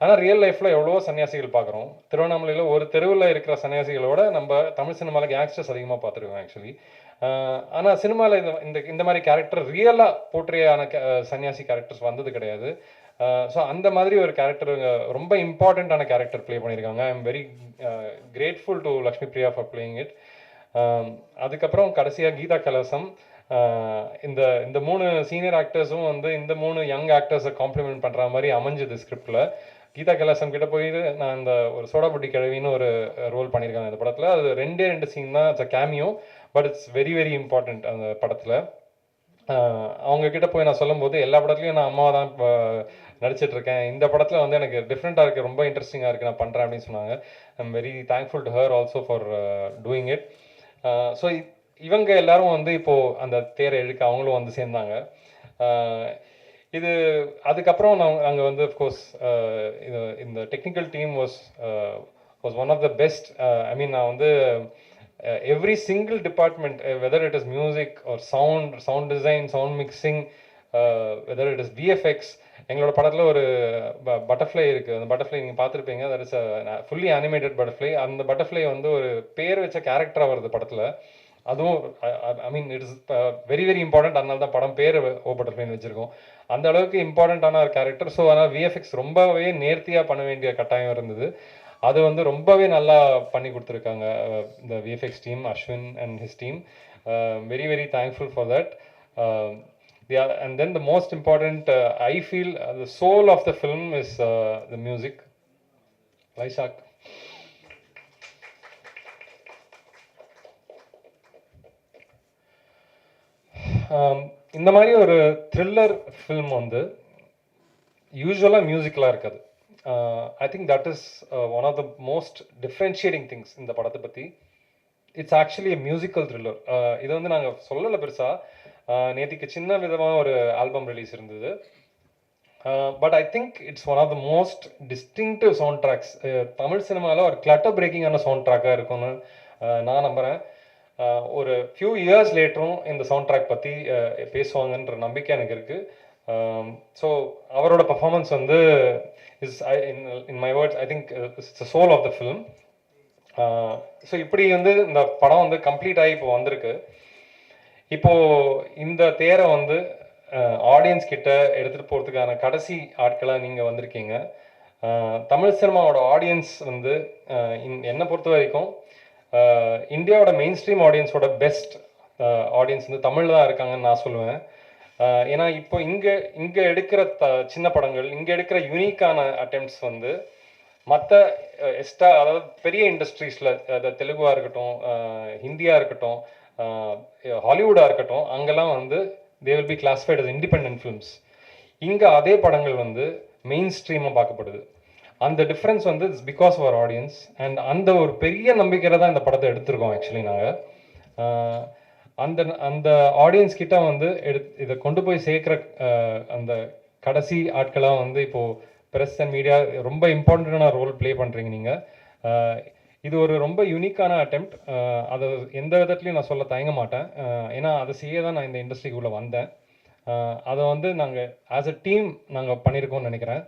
ஆனால் ரியல் லைஃப்பில் எவ்வளோ சன்னியாசிகள் பார்க்குறோம். திருவண்ணாமலையில் ஒரு தெருவில் இருக்கிற சன்னியாசிகளோட நம்ம தமிழ் சினிமாவில் கேங்ஸ்டர்ஸ் அதிகமாக பார்த்துருக்கோம் ஆக்சுவலி. ஆனால் சினிமாவில் இந்த மாதிரி கேரக்டர் ரியலாக போர்ட்ரேயான சன்னியாசி கேரக்டர்ஸ் வந்தது கிடையாது. ஸோ அந்த மாதிரி ஒரு கேரக்டர் ரொம்ப இம்பார்ட்டண்ட்டான கேரக்டர் ப்ளே பண்ணியிருக்காங்க. I am very grateful to Lakshmi Priya for playing it. அதுக்கப்புறம் கடைசியாக கீதா கலசம். இந்த 3 சீனியர் ஆக்டர்ஸும் வந்து இந்த 3 யங் ஆக்டர்ஸை காம்ப்ளிமெண்ட் பண்ணுற மாதிரி அமைஞ்சது ஸ்கிரிப்டில். கீதா கலாசம் கிட்ட போய் நான் இந்த ஒரு சோடாபுட்டி கிழவின்னு ஒரு ரோல் பண்ணியிருக்காங்க இந்த படத்தில். அது 2 சீன் தான், it's a cameo, but it's very very important அந்த படத்தில். அவங்கக்கிட்ட போய் நான் சொல்லும்போது எல்லா படத்துலையும் நான் அம்மாவை தான் நடிச்சிட்ருக்கேன், இந்த படத்தில் வந்து எனக்கு டிஃப்ரெண்ட்டாக இருக்குது, ரொம்ப இன்ட்ரெஸ்டிங்காக இருக்குது, நான் பண்ணுறேன் அப்படின்னு சொன்னாங்க. I am very thankful to her also for doing it. So இவங்க எல்லாரும் வந்து இப்போது அந்த தேரை இழுக்க அவங்களும் வந்து சேர்ந்தாங்க. இது அதுக்கப்புறம் நாங்கள் வந்து அஃப்கோர்ஸ் இந்த technical team was one of the best. I mean நான் வந்து every single department, whether it is music or sound design, sound mixing, whether it is VFX, எங்களோட படத்தில் ஒரு பட்டர்ஃப்ளை இருக்குது. அந்த பட்டர்ஃப்ளை நீங்கள் பார்த்துருப்பீங்க. That is fully animated butterfly. அந்த பட்டர்ஃப்ளை வந்து ஒரு பேர் வச்ச கேரக்டராக வருது படத்தில். அதுவும் I mean it is very very important. அதனால தான் படம் பேர் ஓ பட்டர்ஃப்ளைன்னு வச்சுருக்கோம். அந்த அளவுக்கு இம்பார்ட்டண்ட்டான ஒரு கேரக்டர். ஸோ அதனால் விஎஃப்எக்ஸ் ரொம்பவே நேர்த்தியாக பண்ண வேண்டிய கட்டாயம் இருந்தது. அது வந்து ரொம்பவே நல்லா பண்ணி கொடுத்துருக்காங்க இந்த VFX team, Ashwin and his team. Very very thankful for that. And then the most important, I feel the soul of the film is the music. Vaishak. இந்த மாதிரி ஒரு த்ரில்லர் ஃபில்ம் வந்து யூஸ்வலாக மியூசிக்கலாக இருக்காது. I think that is one of the most differentiating things இந்த படத்தை பற்றி. It's actually a musical thriller. இதை வந்து நாங்கள் சொல்லலை பெருசாக. நேற்றுக்கு சின்ன விதமாக ஒரு ஆல்பம் ரிலீஸ் இருந்தது. But I think it's one of the most distinctive sound tracks. Tamil சினிமாவில் ஒரு கிளட்டர் பிரேக்கிங்கான சவுண்ட் ட்ராக்காக இருக்கும்னு நான் நம்புகிறேன். ஒரு ஃபியூ இயர்ஸ் லேட்டரும் இந்த சவுண்ட் ட்ராக் பற்றி பேசுவாங்கன்ற நம்பிக்கை எனக்கு இருக்குது. ஸோ அவரோட பர்ஃபார்மன்ஸ் வந்து is in my words I think it's the soul of the film. So இப்படி வந்து இந்த படம் வந்து கம்ப்ளீட் ஆகி இப்போ வந்திருக்கு. இப்போது இந்த தேரை வந்து ஆடியன்ஸ் கிட்ட எடுத்துகிட்டு போகிறதுக்கான கடைசி ஆட்களாக நீங்கள் வந்திருக்கீங்க. தமிழ் சினிமாவோட ஆடியன்ஸ் வந்து என்னை பொறுத்த வரைக்கும் இந்தியாவோட மெயின் ஸ்ட்ரீம் ஆடியன்ஸோட பெஸ்ட் ஆடியன்ஸ் வந்து தமிழில் தான் இருக்காங்கன்னு நான் சொல்லுவேன். ஏன்னா இப்போ இங்கே எடுக்கிற சின்ன படங்கள், இங்கே எடுக்கிற யூனிக்கான அட்டெம்ப்ட்ஸ் வந்து மற்ற அதாவது பெரிய இண்டஸ்ட்ரீஸில், தெலுங்குவாக இருக்கட்டும், ஹிந்தியாக இருக்கட்டும், ஹாலிவுட்டாக இருக்கட்டும், அங்கெல்லாம் வந்து they will be classified as independent films. இங்கே அதே படங்கள் வந்து மெயின் ஸ்ட்ரீமாக பார்க்கப்படுது. அந்த டிஃப்ரென்ஸ் வந்து it's because of our audience. And அந்த ஒரு பெரிய நம்பிக்கையில் தான் இந்த படத்தை எடுத்திருக்கோம். ஆக்சுவலி நாங்கள் அந்த ஆடியன்ஸ் கிட்ட வந்து இதை கொண்டு போய் சேர்க்குற அந்த கடைசி ஆட்களாக வந்து இப்போது ப்ரெஸ் அண்ட் மீடியா ரொம்ப இம்பார்ட்டண்டான ரோல் ப்ளே பண்ணுறீங்க நீங்கள். இது ஒரு ரொம்ப யூனிக்கான அட்டெம்ப்ட். அதை எந்த விதத்துலையும் நான் சொல்ல தயங்க மாட்டேன். ஏன்னா அதை செய்ய தான் நான் இந்த இண்டஸ்ட்ரிக்குள்ளே வந்தேன். அதை வந்து நாங்கள் ஆஸ் அ டீம் நாங்கள் பண்ணியிருக்கோம்னு நினைக்கிறேன்.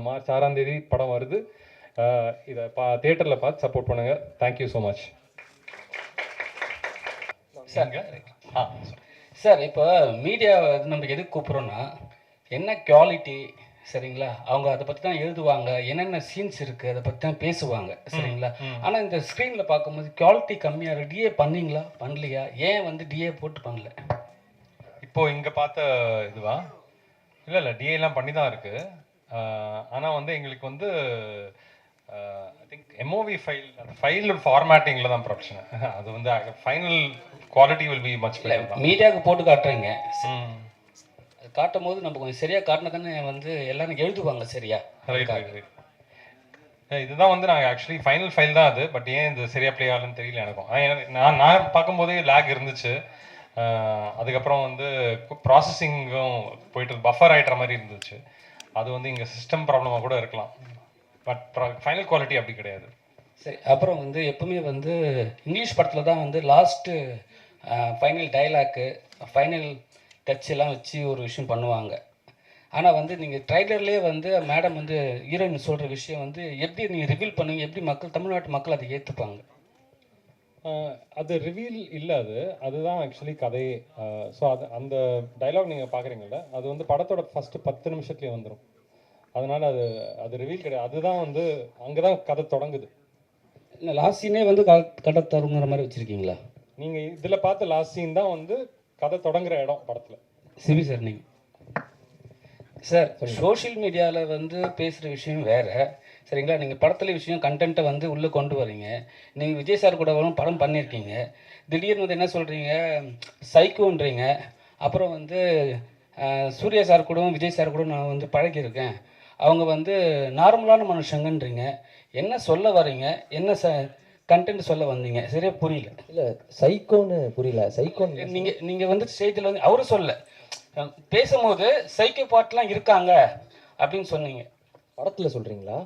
மார்ச் 6ஆம் தேதி படம் வருது. இதை தியேட்டரில் பார்த்து சப்போர்ட் பண்ணுங்கள். Thank you so much. சார், இப்போ மீடியா நமக்கு எதுக்கு கூப்பிட்றோன்னா, என்ன குவாலிட்டி, சரிங்களா, அவங்க அதை பற்றி தான் எழுதுவாங்க, என்னென்ன சீன்ஸ் இருக்குது அதை பற்றி தான் பேசுவாங்க, சரிங்களா. ஆனால் இந்த ஸ்க்ரீனில் பார்க்கும்போது குவாலிட்டி கம்மியாக இருக்குது. டிஏ பண்ணிங்களா, பண்ணலையா, ஏன் வந்து டிஏ போட்டு பண்ணல? இப்போது இங்கே பார்த்த இதுவா? இல்லை டிஏலாம் பண்ணி தான் இருக்குது. ஆனால் வந்து எங்களுக்கு வந்து ஐ திங்க் எம்ஓவி ஃபைல் ஃபார்மேட்டிங்கில் தான் பிரச்சனை. அது வந்து final quality will be much better. மீடியாவுக்கு போட்டு காட்டுறீங்க, அது காட்டும் போது நம்ம கொஞ்சம் சரியாக காட்டினா தானே வந்து எல்லாரும் எழுதுவாங்க சரியா. இதுதான் வந்து நாங்கள் ஆக்சுவலி ஃபைனல் ஃபைல் தான் அது. பட் ஏன் இது சரியாக ப்ளே ஆகலன்னு தெரியல எனக்கும். நான் பார்க்கும்போதே லேக் இருந்துச்சு. அதுக்கப்புறம் வந்து ப்ராசஸிங்கும் போயிட்டு பஃபர் ஆகிட்டுற மாதிரி இருந்துச்சு. அது வந்து இங்கே சிஸ்டம் ப்ராப்ளமாக கூட இருக்கலாம். பட் ஃபைனல் குவாலிட்டி அப்படி கிடையாது. சரி, அப்புறம் வந்து எப்பவுமே வந்து இங்கிலீஷ் படத்தில் தான் வந்து last final dialogue, final touch எல்லாம் வச்சு ஒரு விஷயம் பண்ணுவாங்க. ஆனால் வந்து நீங்கள் ட்ரைலர்லேயே வந்து மேடம் வந்து ஹீரோயின் சொல்கிற விஷயம் வந்து எப்படி நீங்கள் ரிவீல் பண்ணுவீங்க, எப்படி மக்கள், தமிழ்நாட்டு மக்கள் அதை ஏற்றுப்பாங்க? அது ரிவீல் இல்லை, அதுதான் ஆக்சுவலி கதையே. ஸோ அந்த டைலாக் நீங்கள் பார்க்குறீங்கள, அது வந்து படத்தோட ஃபஸ்ட்டு 10 நிமிஷத்துலேயே வந்துடும். அதனால் அது ரிவீல் கிடையாது. அதுதான் வந்து அங்கே தான் கதை தொடங்குது. இல்லை, லாஸ்ட் சீனே வந்து கதை தருங்கிற மாதிரி வச்சுருக்கீங்களா? நீங்கள் இதில் பார்த்த லாஸ்ட் சீன் தான் வந்து கதை தொடங்குற இடம் படத்தில். சிவி சார், நீங்கள் சார் சோஷியல் மீடியாவில் வந்து பேசுகிற விஷயம் வேறு, சரிங்களா. நீங்கள் படத்தில் விஷயம் கண்டென்ட்டை வந்து உள்ளே கொண்டு வரீங்க. நீங்கள் விஜய் சார் கூட வரும் படம் பண்ணியிருக்கீங்க. திடீர்னு வந்து என்ன சொல்கிறீங்க, சைக்கோன்றீங்க. அப்புறம் வந்து சூர்யா சார் கூடவும் விஜய் சார் கூட நான் வந்து பழகியிருக்கேன், அவங்க வந்து நார்மலான மனுஷங்கன்றீங்க. என்ன சொல்ல வரீங்க, என்ன கண்டென்ட் சொல்ல வந்தீங்க, சரியா புரியல. இல்லை, சைக்கோன்னு புரியல. சைக்கோன்னு நீங்கள் வந்து ஸ்டேஜில் வந்து அவரு சொல்ல பேசும்போது சைக்கோ பாட்லாம் இருக்காங்க அப்படின்னு சொன்னீங்க. படத்தில் சொல்கிறீங்களா?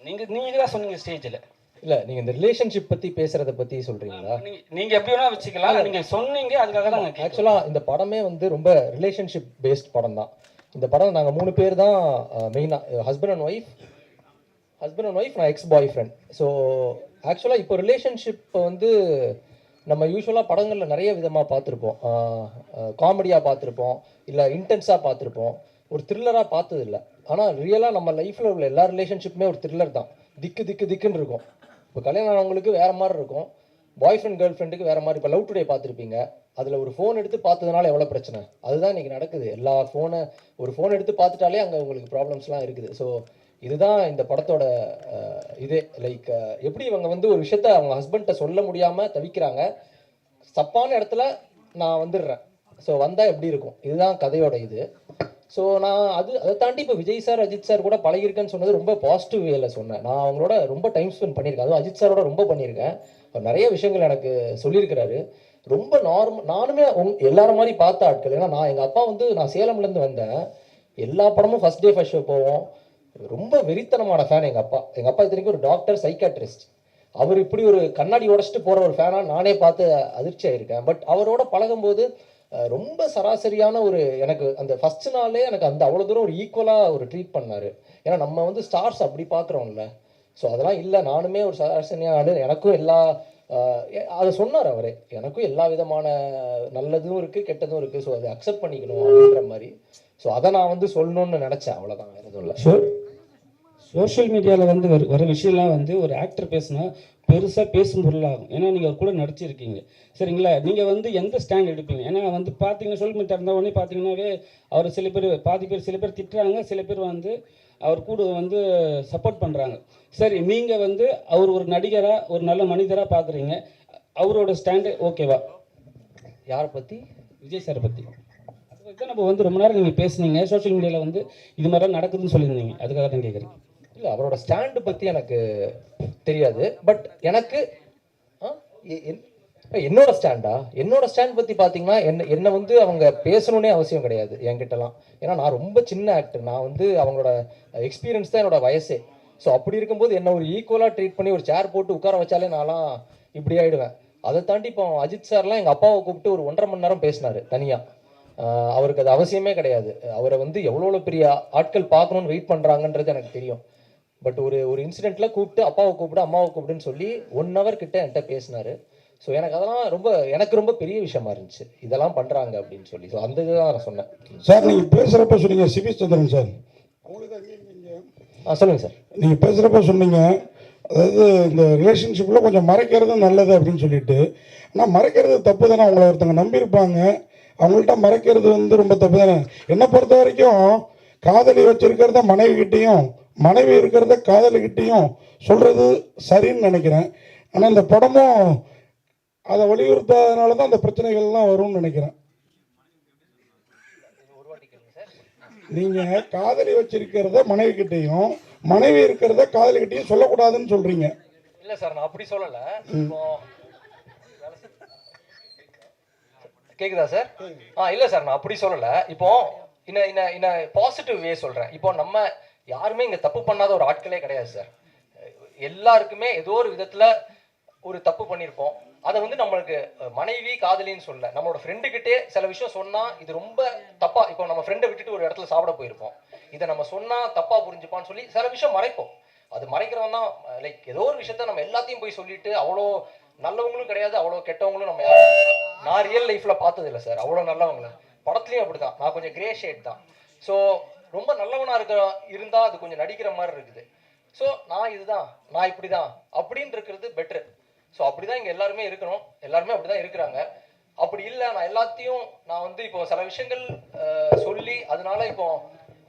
நீங்கள் தான் சொன்னீங்க ஸ்டேஜில். இல்லை, நீங்கள் இந்த ரிலேஷன்ஷிப் பற்றி பேசுகிறத பற்றி சொல்கிறீங்களா? நீங்கள் எப்படி வேணால் வச்சுக்கலாம், நீங்கள் சொன்னீங்க, அதுக்காக தான். ஆக்சுவலாக இந்த படமே வந்து ரொம்ப ரிலேஷன்ஷிப் பேஸ்ட் படம் தான். இந்த படம் நாங்கள் 3 பேர் தான் மெயினாக, ஹஸ்பண்ட் அண்ட் ஒய்ஃப், நான் எக்ஸ் பாய் ஃப்ரெண்ட். ஸோ ஆக்சுவலாக இப்போ ரிலேஷன்ஷிப்பை வந்து நம்ம யூஸ்வலாக படங்களில் நிறைய விதமாக பார்த்துருப்போம். காமெடியாக பார்த்துருப்போம், இல்லை இன்டென்ஸாக பார்த்துருப்போம், ஒரு த்ரில்லராக பார்த்தது இல்லை. ஆனால் ரியலாக நம்ம லைஃப்பில் உள்ள எல்லா ரிலேஷன்ஷிப்புமே ஒரு த்ரில்லர் தான். திக்குன்னு இருக்கும். இப்போ கல்யாணம் ஆனவங்களுக்கு வேறு மாதிரி இருக்கும், பாய் ஃப்ரெண்ட் கேர்ள் ஃப்ரெண்டுக்கு வேறு மாதிரி. இப்போ லவ் டுடே பார்த்துருப்பீங்க, அதில் ஒரு ஃபோன் எடுத்து பார்த்ததுனால எவ்வளோ பிரச்சனை, அதுதான் இன்றைக்கி நடக்குது. ஒரு ஃபோன் எடுத்து பார்த்துட்டாலே அங்கே உங்களுக்கு ப்ராப்ளம்ஸ்லாம் இருக்குது. ஸோ இதுதான் இந்த படத்தோட இதே. லைக் எப்படி இவங்க வந்து ஒரு விஷயத்த அவங்க ஹஸ்பண்ட்டை சொல்ல முடியாமல் தவிக்கிறாங்க, தப்பான இடத்துல நான் வந்துடுறேன். ஸோ வந்தால் எப்படி இருக்கும், இதுதான் கதையோட இது. ஸோ நான் அதை தாண்டி இப்போ விஜய் சார் அஜித் சார் கூட பழகிருக்கேன்னு சொன்னது ரொம்ப பாசிட்டிவ் வேல சொன்னேன். நான் அவங்களோட ரொம்ப டைம் ஸ்பெண்ட் பண்ணியிருக்கேன், அதுவும் அஜித் சாரோட ரொம்ப பண்ணியிருக்கேன். அவர் நிறைய விஷயங்கள் எனக்கு சொல்லியிருக்கிறாரு. ரொம்ப நானுமே எல்லாரும் மாதிரி பார்த்த ஆட்கள். ஏன்னா நான் எங்கள் அப்பா வந்து நான் சேலம்லேருந்து வந்தேன், எல்லா படமும் ஃபர்ஸ்ட் டே ஃபர்ஸ்ட் ஷோ போவோம். ரொம்ப வெறித்தனமான ஃபேன் எங்கள் அப்பா. எங்கள் அப்பா இத்தனைக்கும் ஒரு டாக்டர் சைக்காட்ரிஸ்ட். அவர் இப்படி ஒரு கண்ணாடி உடச்சிட்டு போகிற ஒரு ஃபேனாக நானே பார்த்து அதிர்ச்சி ஆயிருக்கேன். பட் அவரோட பழகும்போது ரொம்ப சராசரியான ஒரு எனக்கு அந்த ஃபர்ஸ்ட் நாளே எனக்கு அந்த அவ்வளோ தூரம் ஒரு ஈக்குவலாக ஒரு ட்ரீட் பண்ணார். ஏன்னா நம்ம வந்து ஸ்டார்ஸ் அப்படி பார்க்குறோம்ல. ஸோ அதெல்லாம் இல்லை, நானுமே ஒரு சராசரியான எனக்கும் எல்லா அதை சொன்னார் அவரே, எனக்கும் எல்லா விதமான நல்லதும் இருக்குது கெட்டதும் இருக்குது, ஸோ அதை அக்செப்ட் பண்ணிக்கணும் அப்படின்ற மாதிரி. ஸோ அதை நான் வந்து சொல்லணும்னு நினச்சேன், அவ்வளோதான், வேறு எதுவும் இல்லை. சோஷியல் மீடியாவில் வந்து வர விஷயம்லாம் வந்து ஒரு ஆக்டர் பேசினா பெருசாக பேசும் பொருளாகும். ஏன்னா நீங்கள் அவர் கூட நடிச்சிருக்கீங்க, சரிங்களா? நீங்கள் வந்து எந்த ஸ்டாண்ட் எடுப்பீங்க? ஏன்னா வந்து பார்த்தீங்கன்னா சோஷியல் மீடியா இருந்த உடனே பார்த்தீங்கன்னாவே அவர் சில பேர் திட்டுறாங்க, சில பேர் வந்து அவர் கூட வந்து சப்போர்ட் பண்ணுறாங்க. சரி, நீங்கள் வந்து அவர் ஒரு நடிகராக ஒரு நல்ல மனிதராக பார்க்குறீங்க, அவரோட ஸ்டாண்டு ஓகேவா? யாரை பற்றி? விஜய் சாரை பற்றி. அதை பற்றி தான் நம்ம வந்து ரொம்ப நேரம் நீங்கள் பேசுனீங்க. சோஷியல் மீடியாவில் வந்து இது மாதிரிலாம் நடக்குதுன்னு சொல்லியிருந்தீங்க, அதுக்காக தான் கேட்குறேன். இல்லை, அவரோட ஸ்டாண்டு பற்றி எனக்கு தெரியாது. பட் எனக்கு என்னோட ஸ்டாண்ட் பற்றி பார்த்தீங்கன்னா என்னை வந்து அவங்க பேசணுன்னே அவசியம் கிடையாது என்கிட்டலாம். ஏன்னா நான் ரொம்ப சின்ன ஆக்டர், நான் வந்து அவங்களோட எக்ஸ்பீரியன்ஸ் தான் என்னோட வயசே. ஸோ அப்படி இருக்கும்போது என்ன ஒரு ஈக்குவலாக ட்ரீட் பண்ணி ஒரு சேர் போட்டு உட்கார வச்சாலே நான்லாம் இப்படி ஆகிடுவேன். அதை தாண்டி இப்போ அஜித் சார்லாம் எங்கள் அப்பாவை கூப்பிட்டு ஒரு 1.5 மணி நேரம் பேசினார் தனியாக. அவருக்கு அது அவசியமே கிடையாது. அவரை வந்து எவ்வளோ பெரிய ஆட்கள் பார்க்கணுன்னு வெயிட் பண்ணுறாங்கன்றது எனக்கு தெரியும். பட் ஒரு இன்சிடெண்ட்டில் கூப்பிட்டு அப்பாவை கூப்பிடு அம்மாவை கூப்பிடுன்னு சொல்லி 1 hour கிட்ட என்கிட்ட பேசினார். ஸோ எனக்கு அதெல்லாம் எனக்கு ரொம்ப பெரிய விஷயமா இருந்துச்சு, இதெல்லாம் பண்ணுறாங்க அப்படின்னு சொல்லி. ஸோ அந்த இதுதான் நான் சொன்னேன். சார் நீங்கள் பேசுகிறப்ப சொன்னீங்க, சிவி சந்திரன் சார் சொல்லுங்கள் சார். நீங்கள் பேசுகிறப்ப சொன்னீங்க, அதாவது இந்த ரிலேஷன்ஷிப்பில் கொஞ்சம் மறைக்கிறது நல்லது அப்படின்னு சொல்லிட்டு. ஆனால் மறைக்கிறது தப்பு தானே, அவங்கள ஒருத்தவங்க நம்பியிருப்பாங்க, அவங்கள்ட்ட மறைக்கிறது வந்து ரொம்ப தப்பு தானே. என்னை பொறுத்த வரைக்கும் காதலி வச்சிருக்கிறத மனைவிக்கிட்டையும் மனைவி இருக்கிறத காதலிக்கிட்டையும் சொல்கிறது சரின்னு நினைக்கிறேன். ஆனால் இந்த படமும் அதை வலியுறுத்தாதனால தான் அந்த பிரச்சனைகள்லாம் வரும்னு நினைக்கிறேன். நீங்கள் காதலி வச்சிருக்கிறத மனைவிக்கிட்டையும் மனைவி இருக்கிறத காதலிக்கிட்டையும் சொல்லக்கூடாதுன்னு சொல்கிறீங்க. இல்லை சார், நான் அப்படி சொல்லலை. கேக்குதா சார்? இல்லை சார், நான் அப்படி சொல்லலை. இப்போ இன்ன பாசிட்டிவ் வே சொல்கிறேன். இப்போ நம்ம யாருமே இங்கே தப்பு பண்ணாத ஒரு ஆட்களே கிடையாது சார். எல்லாருக்குமே ஏதோ ஒரு விதத்தில் ஒரு தப்பு பண்ணியிருப்போம். அதை வந்து நம்மளுக்கு மனைவி காதலின்னு சொல்ல, நம்மளோட ஃப்ரெண்டுக்கிட்டே சில விஷயம் சொன்னால் இது ரொம்ப தப்பா, இப்போ நம்ம ஃப்ரெண்டை விட்டுட்டு ஒரு இடத்துல சாப்பிட போயிருப்போம், இதை நம்ம சொன்னால் தப்பா புரிஞ்சுப்பான்னு சொல்லி சில விஷயம் மறைப்போம். அது மறைக்கிறவன் தான் லைக் ஏதோ ஒரு விஷயத்த நம்ம எல்லாத்தையும் போய் சொல்லிட்டு அவ்வளோ நல்லவங்களும் கிடையாது, அவ்வளோ கெட்டவங்களும் நம்ம நான் ரியல் லைஃப்பில் பார்த்தது இல்லை சார் அவ்வளோ நல்லவங்கள. படத்துலையும் அப்படி தான், நான் கொஞ்சம் கிரே ஷேட் தான். ஸோ ரொம்ப நல்லவனாக இருந்தால் அது கொஞ்சம் நடிக்கிற மாதிரி இருக்குது. ஸோ நான் இதுதான், நான் இப்படி தான் அப்படின்னு இருக்கிறது பெட்ரு. ஸோ அப்படி தான் இங்கே எல்லாருமே இருக்கணும், எல்லாருமே அப்படி தான் இருக்கிறாங்க. அப்படி இல்லை, நான் எல்லாத்தையும் நான் வந்து இப்போ சில விஷயங்கள் சொல்லி அதனால இப்போ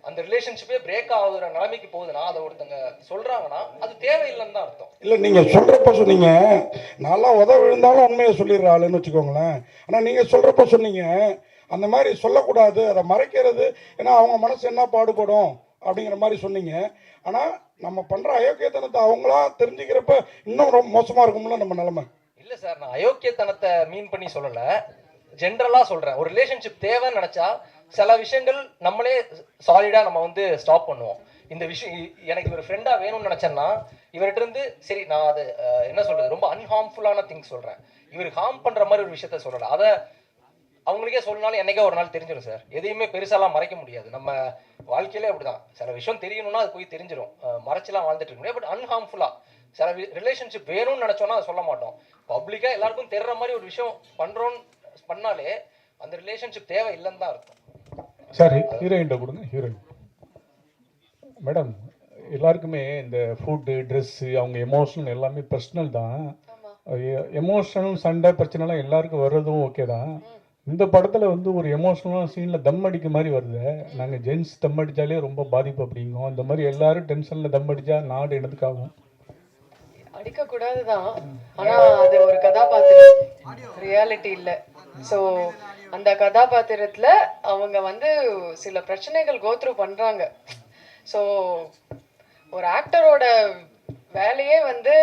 அந்த ரிலேஷன்ஷிப்பே பிரேக் ஆகுற நிலைமைக்கு போகுதுன்னா அதை ஒருத்தங்க சொல்கிறாங்கன்னா அது தேவையில்லைன்னு தான் அர்த்தம். இல்லை, நீங்கள் சொல்கிறப்ப சொன்னீங்க நல்லா விழுந்தாலும் உண்மையை சொல்லிடுற ஆளுன்னு வச்சுக்கோங்களேன். ஆனால் நீங்கள் சொல்கிறப்ப சொன்னீங்க அந்த மாதிரி சொல்லக்கூடாது, அதை மறைக்கிறது, ஏன்னா அவங்க மனசு என்ன பாடுபடும் அப்படிங்கிற மாதிரி சொன்னீங்க. ஆனால் நம்ம பண்ணுற அயோக்கியத்தனத்தை அவங்களா தெரிஞ்சுக்கிறப்ப இன்னும் ரொம்ப மோசமாக இருக்கும்ல நம்ம நிலைமை. இல்லை சார், நான் அயோக்கியத்தனத்தை மீன் பண்ணி சொல்லலை, ஜென்ரலாக சொல்கிறேன். ஒரு ரிலேஷன்ஷிப் தேவைன்னு நினச்சா சில விஷயங்கள் நம்மளே சாலிடாக நம்ம வந்து ஸ்டாப் பண்ணுவோம். இந்த விஷயம் எனக்கு இவர் ஃப்ரெண்டாக வேணும்னு நினச்சேன்னா இவர்கிட்ட இருந்து சரி நான் அது என்ன சொல்கிறது ரொம்ப அன்ஹார்ம்ஃபுல்லான திங்ஸ் சொல்கிறேன், இவருக்கு ஹார்ம் பண்ணுற மாதிரி ஒரு விஷயத்த சொல்லலை. அதை அவங்களுக்கே சொன்னாலும் என்னைக்கே ஒரு நாள் தெரிஞ்சிடும் சார். எதையுமே பெருசாலாம் மறைக்க முடியாது, நம்ம வாழ்க்கையிலே அப்படிதான். சில விஷயம் தெரியணும்னா அது போய் தெரிஞ்சிடும், மறைச்செல்லாம் வாழ்ந்துட்டு இருக்க முடியாது. பட் அன்ஹார்ம்ஃபுல்லாக சில ரிலேஷன்ஷிப் வேணும்னு நினச்சோன்னா அதை சொல்ல மாட்டோம். பப்ளிக்காக எல்லாருக்கும் தெரிற மாதிரி ஒரு விஷயம் பண்ணுறோன்னு பண்ணாலே அந்த ரிலேஷன்ஷிப் தேவை இல்லைன்னு தான் இருக்கும். சரி, ஹீரோயின்ட்ட கொடுங்க. ஹீரோயின் மேடம், எல்லாருக்குமே இந்த ஃபுட்டு ட்ரெஸ்ஸு அவங்க எமோஷனல் எல்லாமே பர்சனல் தான். எமோஷனல் சண்டை பிரச்சனைலாம் எல்லாருக்கும் வர்றதும் ஓகே தான். இந்த படத்தில் வந்து ஒரு எமோஷனலான சீனில் தம் அடிக்க மாதிரி வருது. நாங்கள் ஜென்ஸ் தம் அடித்தாலே ரொம்ப பாதிப்பு அப்படிங்கும். இந்த மாதிரி எல்லாரும் டென்ஷனில் தம் அடித்தா நாடு என்னதுக்காகும்? அடிக்கக்கூடாது தான், ஆனால் அது ஒரு கதாபாத்திரம், ரியாலிட்டி இல்லை. ஸோ அந்த கதாபாத்திரத்தில் அவங்க வந்து சில பிரச்சனைகள் கோத்ரூ பண்ணுறாங்க. ஸோ ஒரு ஆக்டரோட வேலையே வந்து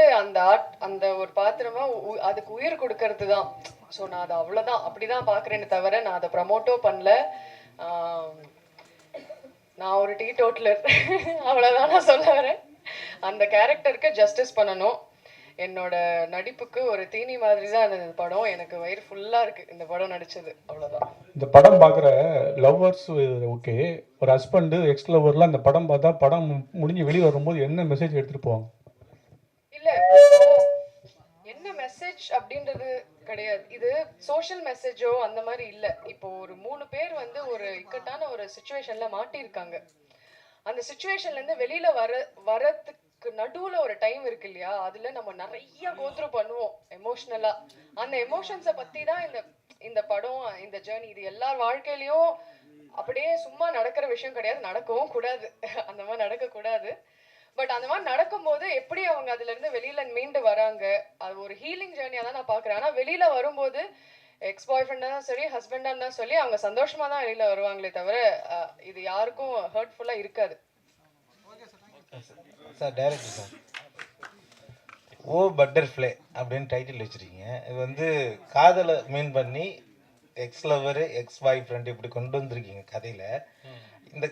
அந்த ஒரு பாத்திரமா அதுக்கு உயிர் கொடுக்கறது தான். ஸோ நான் அதை அவ்வளோதான் அப்படி தான் பார்க்குறேன்னு தவிர நான் அதை ப்ரமோட்டோ பண்ணல. நான் ஒரு டீ டோட்டலர் அவ்வளோதான் நான் சொல்ல வரேன். அந்த கேரக்டருக்கு ஜஸ்டிஸ் பண்ணணும். என்னோட நடிப்புக்கு ஒரு தீனி மாதிரி தான் அந்த படம். எனக்கு வயிறு ஃபுல்லாக இருக்குது இந்த படம் நடித்தது, அவ்வளோதான். இந்த படம் பார்க்குற லவ்வர்ஸ் ஓகே, ஒரு ஹஸ்பண்டு எக்ஸ் லவ்வர்லாம் இந்த படம் பார்த்தா படம் முடிஞ்சு வெளியே வரும்போது என்ன மெசேஜ் எடுத்துகிட்டு போவாங்க? இல்லை, என்ன மெசேஜ் அப்படின்றது கிடையாது. இது சோஷியல் மெசேஜோ அந்த மாதிரி இல்லை. இப்போ ஒரு 3 பேர் வந்து ஒரு இக்கட்டான ஒரு சுச்சுவேஷனில் மாட்டியிருக்காங்க. அந்த சுச்சுவேஷன்லேருந்து வெளியில் வரத்துக்கு நடுவில் ஒரு டைம் இருக்கு இல்லையா, அதில் நம்ம நிறைய கோத்ரூ பண்ணுவோம் எமோஷ்னலாக. அந்த எமோஷன்ஸை பற்றி தான் இந்த படம், இந்த ஜேர்னி. இது எல்லார் வாழ்க்கையிலையும் அப்படியே சும்மா நடக்கிற விஷயம் கிடையாது, நடக்கவும் கூடாது. அந்த மாதிரி நடக்கக்கூடாது. பட் அந்த மாதிரி நடக்கும்போது எப்படி அவங்க அதுலேருந்து வெளியில் மீண்டு வராங்க, அது ஒரு ஹீலிங் ஜேர்னியாக தான் நான் பார்க்குறேன். ஆனால் வெளியில் வரும்போது எக்ஸ் பாய் ஃப்ரெண்டாக தான் சரி, ஹஸ்பண்டாக இருந்தால் சொல்லி அவங்க சந்தோஷமாக தான் வெளியில் வருவாங்களே தவிர இது யாருக்கும் ஹர்ட்ஃபுல்லாக இருக்காது. சார் டைரக்டர் சார், ஓ பட்டர்ஃப்ளை அப்படின்னு டைட்டில் வச்சுருக்கீங்க. இது வந்து காதலை மீன் பண்ணி எக்ஸ் லவர் எக்ஸ் பாய் ஃப்ரெண்ட் இப்படி கொண்டு வந்திருக்கீங்க கதையில். இந்த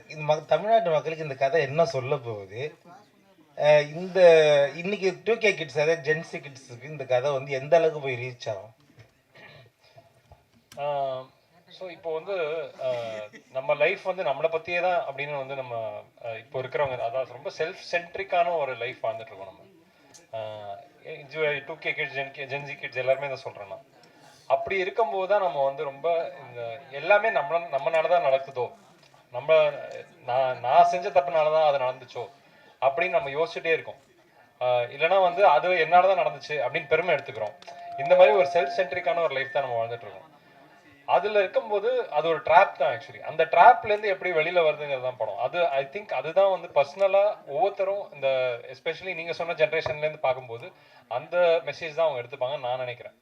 தமிழ்நாட்டு மக்களுக்கு இந்த கதை என்ன சொல்ல போகுது? இந்த இன்னைக்கு 2K கிட்ஸ், அதாவது ஜென்சி கிட்ஸுக்கு இந்த கதை வந்து எந்த அளவுக்கு போய் ரீச் ஆகும்? ஸோ இப்போ வந்து நம்ம லைஃப் வந்து நம்மளை பற்றியே தான் அப்படின்னு வந்து நம்ம இப்போ இருக்கிறவங்க, அதாவது ரொம்ப செல்ஃப் சென்ட்ரிக்கான ஒரு லைஃப் வாழ்ந்துட்டு இருக்கோம் நம்ம. 2K கிட்ஸ், ஜென்சி கிட்ஸ் எல்லாருமே தான் சொல்கிறேன் நான். அப்படி இருக்கும்போது தான் நம்ம வந்து ரொம்ப இந்த எல்லாமே நம்மனால தான் நடக்குதோ, நான் செஞ்ச தப்புனால தான் அது நடந்துச்சோ அப்படின்னு நம்ம யோசிச்சுட்டே இருக்கோம். இல்லைனா வந்து அது என்னால் தான் நடந்துச்சு அப்படின்னு பெருமை எடுத்துக்கிறோம். இந்த மாதிரி ஒரு செல்ஃப் சென்ட்ரிக்கான ஒரு லைஃப் தான் நம்ம வாழ்ந்துட்டு இருக்கோம். அதில் இருக்கும்போது அது ஒரு ட்ராப் தான் ஆக்சுவலி. அந்த ட்ராப்லேருந்து எப்படி வெளியில் வருதுங்கிறது தான் படம். அது ஐ திங்க் அதுதான் வந்து பர்சனலாக ஒவ்வொருத்தரும் இந்த எஸ்பெஷலி நீங்கள் சொன்ன ஜென்ரேஷன்லேருந்து பார்க்கும்போது அந்த மெசேஜ் தான் அவங்க எடுத்துப்பாங்கன்னு நான் நினைக்கிறேன்.